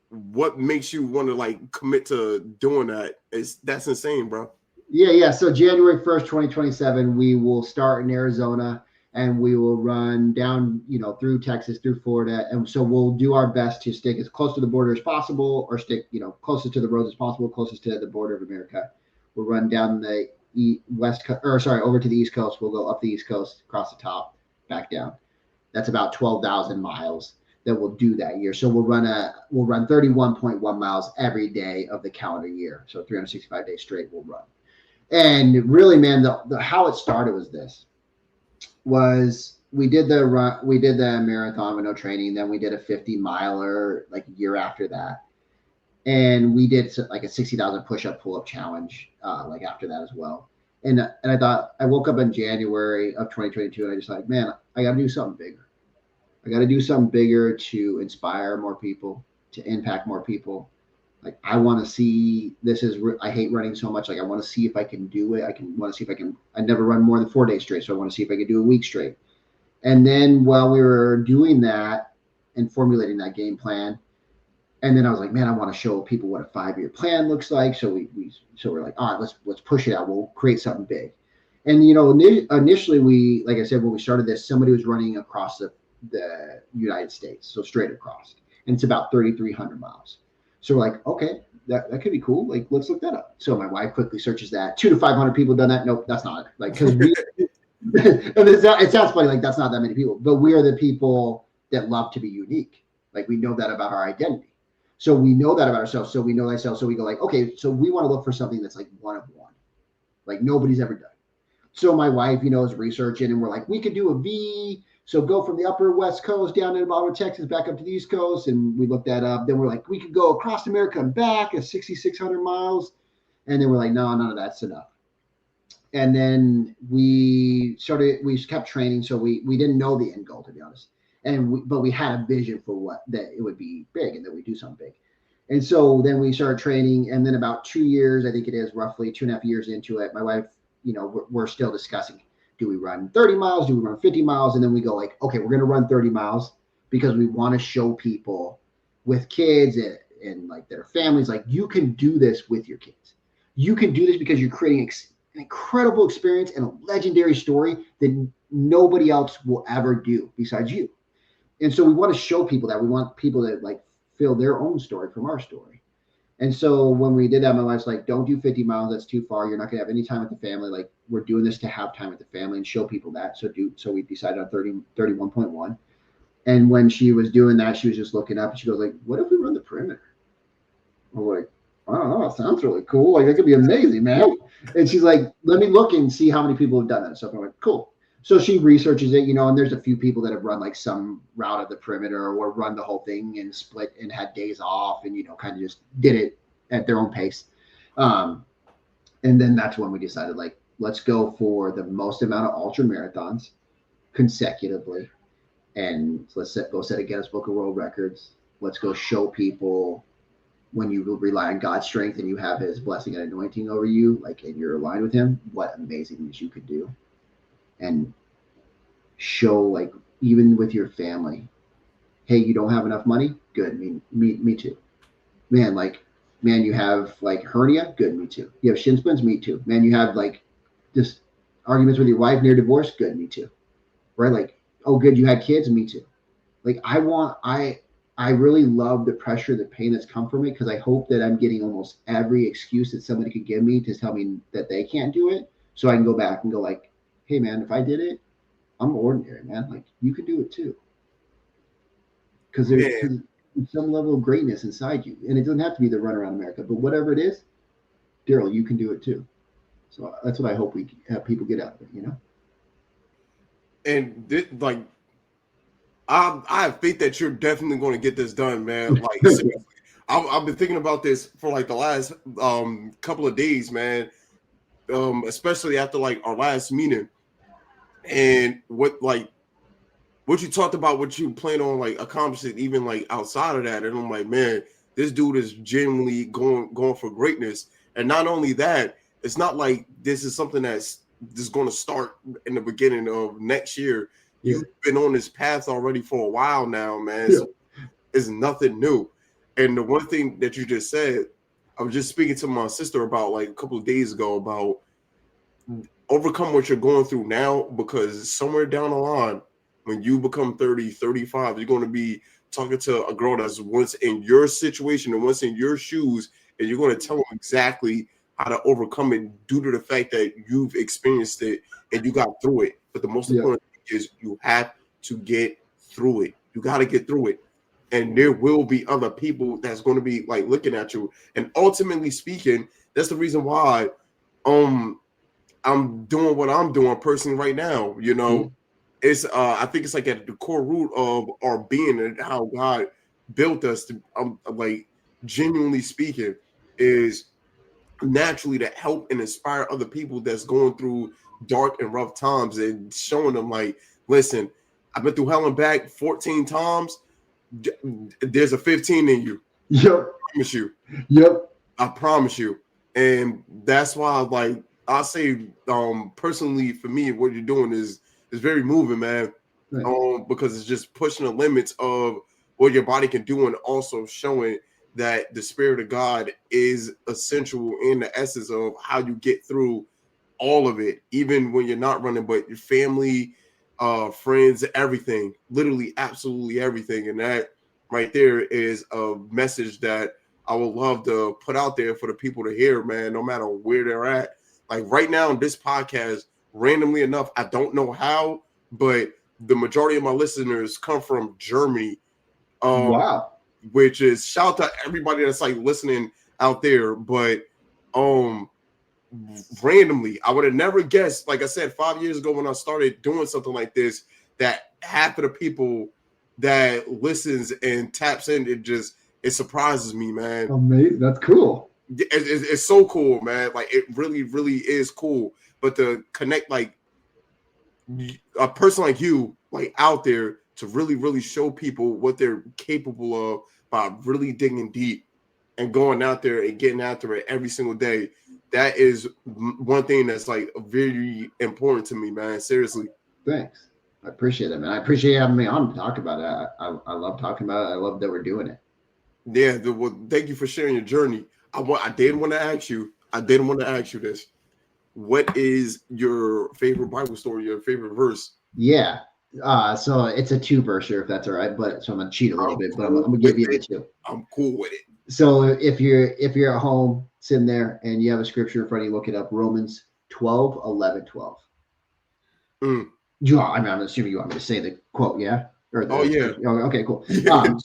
what makes you want to, like, commit to doing that? That's insane, bro. Yeah. So January 1st, 2027, we will start in Arizona, and we will run down, through Texas, through Florida. And so we'll do our best to stick as close to the border as possible, or stick, closest to the roads as possible, closest to the border of America. We'll run down the over to the East Coast. We'll go up the East Coast, across the top, back down. That's about 12,000 miles that we'll do that year. So we'll run 31.1 miles every day of the calendar year. So 365 days straight we'll run. And really, man, the how it started was we did the run, we did the marathon with no training. Then we did a 50 miler like a year after that. And we did like a 60,000 push-up pull-up challenge like after that as well. And I thought, I woke up in January of 2022 and I just like, man, I got to do something bigger. I got to do something bigger to inspire more people, to impact more people. Like I want to see, I hate running so much. Like I want to see if I can do it. Want to see if I can, I never run more than 4 days straight. So I want to see if I can do a week straight. And then while we were doing that and formulating that game plan, and then I was like, man, I want to show people what a 5-year plan looks like. So we're like, all right, let's push it out. We'll create something big. And initially like I said, when we started this, somebody was running across the United States, so straight across, and it's about 3,300 miles. So we're like, okay, that could be cool. Like, let's look that up. So my wife quickly searches that. 200 to 500 people done that. Nope, that's not it. Like, because we, and it sounds funny, like that's not that many people, but we are the people that love to be unique. Like we know that about our identity. So we know that about ourselves. So we know ourselves. So we go like, okay, so we want to look for something that's like one of one, like nobody's ever done. So my wife, is researching, and we're like, we could do a V. So go from the upper West Coast down to the bottom of Texas, back up to the East Coast. And we looked that up. Then we're like, we could go across America and back at 6,600 miles. And then we're like, no, none of that's enough. And then we kept training. So we didn't know the end goal, to be honest. But we had a vision for that it would be big and that we do something big. And so then we started training. And then about 2 years, I think it is roughly 2.5 years into it, my wife, we're still discussing, do we run 30 miles? Do we run 50 miles? And then we go like, okay, we're going to run 30 miles because we want to show people with kids and like their families, like you can do this with your kids. You can do this because you're creating an incredible experience and a legendary story that nobody else will ever do besides you. And so we want to show people that. We want people to like feel their own story from our story. And so when we did that, my wife's like, don't do 50 miles. That's too far. You're not going to have any time with the family. Like we're doing this to have time with the family and show people that. So we decided on 31.1. And when she was doing that, she was just looking up and she goes like, what if we run the perimeter? I'm like, I don't know. It sounds really cool. Like that could be amazing, man. And she's like, let me look and see how many people have done that. So I'm like, cool. So she researches it, and there's a few people that have run like some route of the perimeter or run the whole thing and split and had days off and, kind of just did it at their own pace. And then that's when we decided like, let's go for the most amount of ultra marathons consecutively. And let's go set a Guinness Book of World Records. Let's go show people when you rely on God's strength and you have his blessing and anointing over you, like, and you're aligned with him, what amazing things you could do. And show like even with your family, hey, you don't have enough money? Good. Me too. Man, you have like hernia? Good. Me too. You have shin splints? Me too. Man, you have like just arguments with your wife, near divorce? Good. Me too. Right? Like, oh, good. You had kids? Me too. Like I really love the pressure, the pain that's come from it, because I hope that I'm getting almost every excuse that somebody could give me to tell me that they can't do it. So I can go back and go like, hey man, if I did it, I'm ordinary, man. Like you can do it too. Because there's some level of greatness inside you. And it doesn't have to be the run around America, but whatever it is, Daryl, you can do it too. So that's what I hope we have people get out of it, And like, I have faith that you're definitely going to get this done, man. Like, seriously. I've been thinking about this for like the last couple of days, man. Especially after like our last meeting. And what you talked about, what you plan on like accomplishing, even like outside of that, and I'm like, man, this dude is genuinely going for greatness. And not only that, it's not like this is something that's just going to start in the beginning of next year. Yeah. You've been on this path already for a while now, man. Yeah. So it's nothing new. And the one thing that you just said, I was just speaking to my sister about like a couple of days ago about overcome what you're going through now, because somewhere down the line, when you become 30, 35, you're going to be talking to a girl that's once in your situation and once in your shoes, and you're going to tell them exactly how to overcome it due to the fact that you've experienced it and you got through it. But the most important thing is you have to get through it. You got to get through it. And there will be other people that's going to be like looking at you. And ultimately speaking, that's the reason why I'm doing what I'm doing personally right now. it's I think it's like at the core root of our being and how God built us to like genuinely speaking is naturally to help and inspire other people that's going through dark and rough times and showing them like, listen, I've been through hell and back 14 times. There's a 15 in you. Yep. I promise you. Yep. I promise you. And that's why, like, I say, personally, for me, what you're doing is very moving, man. Right. Because it's just pushing the limits of what your body can do, and also showing that the Spirit of God is essential in the essence of how you get through all of it, even when you're not running, but your family, friends, everything, literally, absolutely everything. And that right there is a message that I would love to put out there for the people to hear, man, no matter where they're at. Like right now in this podcast, randomly enough, I don't know how, but the majority of my listeners come from Germany. Wow. Which is shout out to everybody that's like listening out there. But randomly, I would have never guessed, like I said, 5 years ago when I started doing something like this, that half of the people that listens and taps in, it surprises me, man. Amazing. That's cool. It's so cool, man. Like it really, really is cool. But to connect like a person like you, like out there, to really, really show people what they're capable of by really digging deep and going out there and getting after it every single day. That is one thing that's like very important to me, man. Seriously. Thanks. I appreciate it, man. I appreciate having me on to talk about it. I love talking about it. I love that we're doing it. Yeah. Well, thank you for sharing your journey. I did want to ask you this. What is your favorite Bible story, your favorite verse? Yeah. So it's a 2-verser if that's all right. But so I'm gonna cheat a little bit, but I'm gonna give you the 2. I'm cool with it. So if you're at home sitting there and you have a scripture in front of you, look it up. Romans 12, 11, 12. I'm assuming you want me to say the quote, yeah? Yeah. Okay, cool. So I'm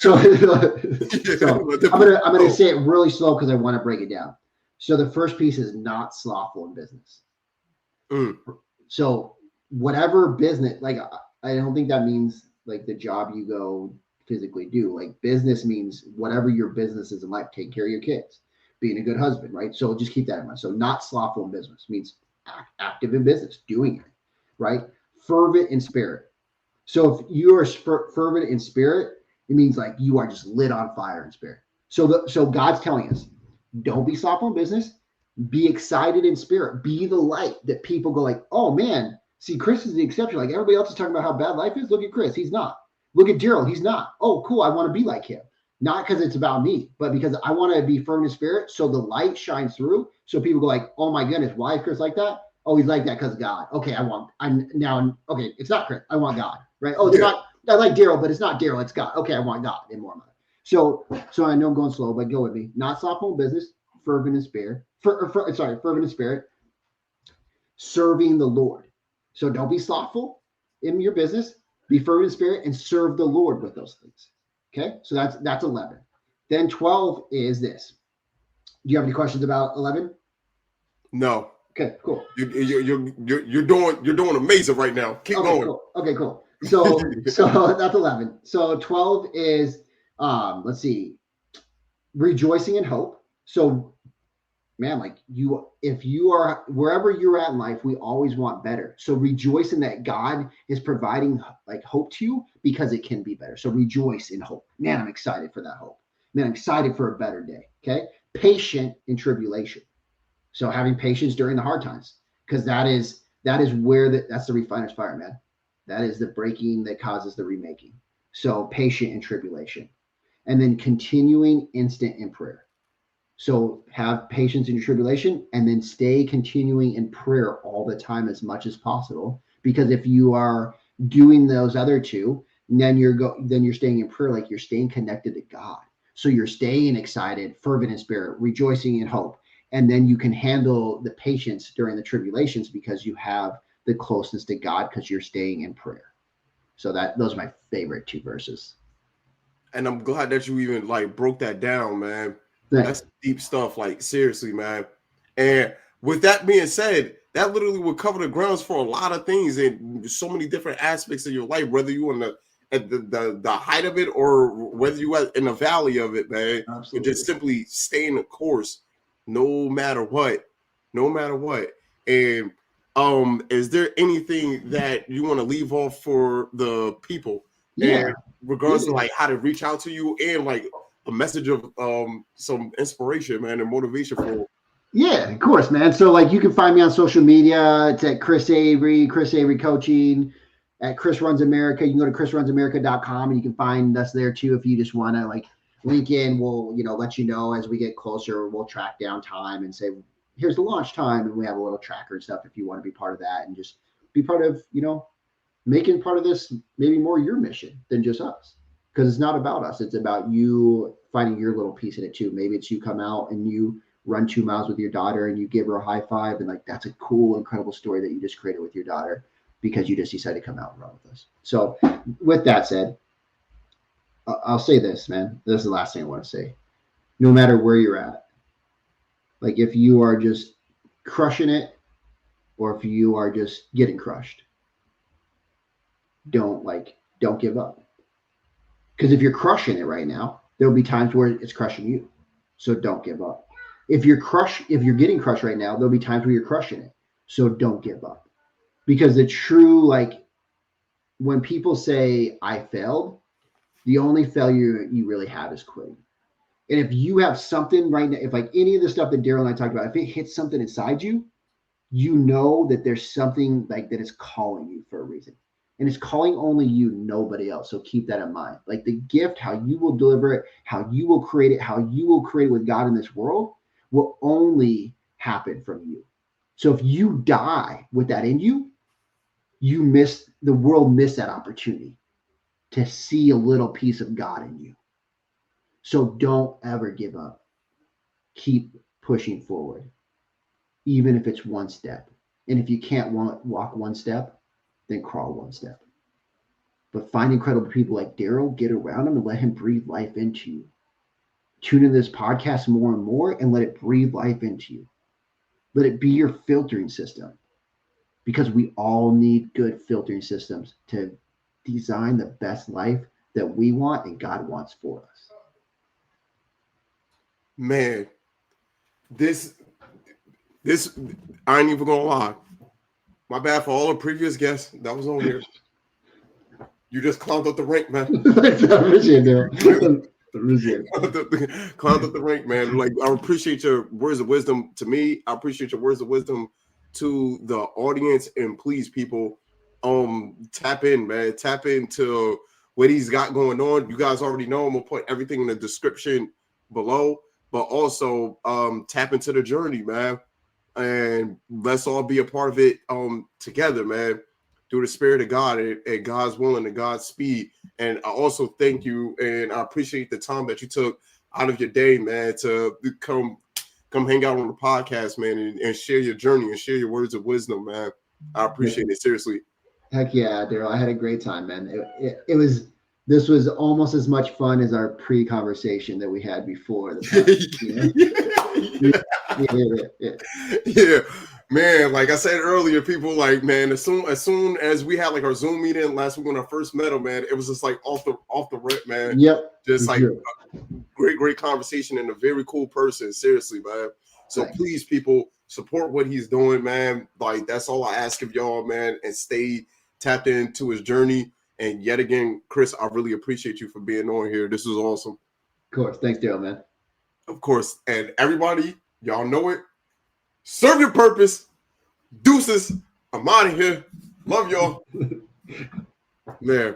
gonna say it really slow because I want to break it down. So the first piece is not slothful in business. So whatever business, like I don't think that means like the job you go physically do. Like business means whatever your business is in life, take care of your kids, being a good husband, right? So just keep that in mind. So not slothful in business means active in business, doing it, right? Fervent in spirit. So if you are fervent in spirit, it means like you are just lit on fire in spirit. So God's telling us, don't be slothful in business. Be excited in spirit. Be the light that people go like, oh man, see, Chris is the exception. Like everybody else is talking about how bad life is. Look at Chris. He's not. Look at Daryl. He's not. Oh, cool. I want to be like him. Not because it's about me, but because I want to be firm in spirit. So the light shines through. So people go like, oh my goodness, why is Chris like that? Oh, he's like that because of God. Okay, okay, it's not Chris. I want God, right? Oh, I like Daryl, but it's not Daryl. It's God. Okay, I want God in more of my life. So I know I'm going slow, but go with me. Not slothful in business, fervent in spirit. Fervent in spirit, serving the Lord. So don't be slothful in your business, be fervent in spirit, and serve the Lord with those things. Okay, so that's 11. Then 12 is this. Do you have any questions about 11? No. Okay, cool. You're doing amazing right now. Keep going. Cool. Okay, cool. So that's 11. So 12 is let's see, rejoicing in hope. So man, like if you are wherever you're at in life, we always want better. So rejoice in that God is providing like hope to you because it can be better. So rejoice in hope. Man, I'm excited for that hope. Man, I'm excited for a better day. Okay. Patient in tribulation. So having patience during the hard times, because that is where that's the refiner's fire, man. That is the breaking that causes the remaking. So patient in tribulation. And then continuing instant in prayer. So have patience in your tribulation and then stay continuing in prayer all the time as much as possible. Because if you are doing those other two, then you're staying in prayer, like you're staying connected to God. So you're staying excited, fervent in spirit, rejoicing in hope. And then you can handle the patience during the tribulations because you have the closeness to God because you're staying in prayer. So those are my favorite 2 verses. And I'm glad that you even like broke that down, man. Thanks. That's deep stuff, like seriously, man. And with that being said, that literally would cover the grounds for a lot of things and so many different aspects of your life, whether you at the height of it or whether you are in the valley of it, man. Absolutely. And just simply stay in the course, no matter what. And is there anything that you want to leave off for the people? Yeah. And regards to like how to reach out to you and like a message of some inspiration, man, and motivation for. Yeah, of course, man. So like you can find me on social media. It's at Chris Avery Coaching, at Chris Runs America. You can go to chrisrunsamerica.com and you can find us there too if you just want to like link in. We'll, let you know as we get closer. We'll track down time and say, here's the launch time. And we have a little tracker and stuff if you want to be part of that and just be part of, making part of this maybe more your mission than just us. Because it's not about us. It's about you finding your little piece in it too. Maybe it's you come out and you run 2 miles with your daughter and you give her a high five and like that's a cool, incredible story that you just created with your daughter because you just decided to come out and run with us. So with that said, I'll say this, man. This is the last thing I want to say. No matter where you're at, like if you are just crushing it or if you are just getting crushed, don't give up. Because if you're crushing it right now, there'll be times where it's crushing you. So don't give up. If you're getting crushed right now, there'll be times where you're crushing it. So don't give up. Because the true, when people say I failed, the only failure you really have is quitting. And if you have something right now, if like any of the stuff that Daryl and I talked about, if it hits something inside you, you know that there's something like that is calling you for a reason. And it's calling only you, nobody else. So keep that in mind. Like the gift, how you will deliver it, how you will create it, how you will create it with God in this world will only happen from you. So if you die with that in you, the world missed that opportunity to see a little piece of God in you. So don't ever give up. Keep pushing forward, even if it's one step. And if you can't walk one step, then crawl one step. But find incredible people like Daryl, get around him and let him breathe life into you. Tune in this podcast more and more and let it breathe life into you. Let it be your filtering system because we all need good filtering systems to design the best life that we want and God wants for us. Man, this I ain't even gonna lie. My bad for all the previous guests that was on here. You just climbed up the rank, man. Climbed up the rank, man. Like I appreciate your words of wisdom to me. I appreciate your words of wisdom to the audience. And please, people, tap in, man. Tap into what he's got going on. You guys already know. I'm gonna put everything in the description below, but also tap into the journey, man. And let's all be a part of it together, man, through the spirit of God and God's will and God's speed. And I also thank you and I appreciate the time that you took out of your day, man, to come hang out on the podcast, man, and share your journey and share your words of wisdom, man. I appreciate it, seriously. Heck yeah, Daryl. I had a great time, man. This was almost as much fun as our pre-conversation that we had before. Yeah, man. Like I said earlier, people like, man, as soon as we had like our Zoom meeting last week when I first met him, man, it was just like off the rip, man. Yep. Just like a great conversation and a very cool person. Seriously, man. So please, people, support what he's doing, man. Like that's all I ask of y'all, man, and stay tapped into his journey. And yet again, Chris, I really appreciate you for being on here. This was awesome. Of course. Thanks, Daryl, man. Of course. And everybody, y'all know it. Serve your purpose. Deuces. I'm out of here. Love y'all. Man.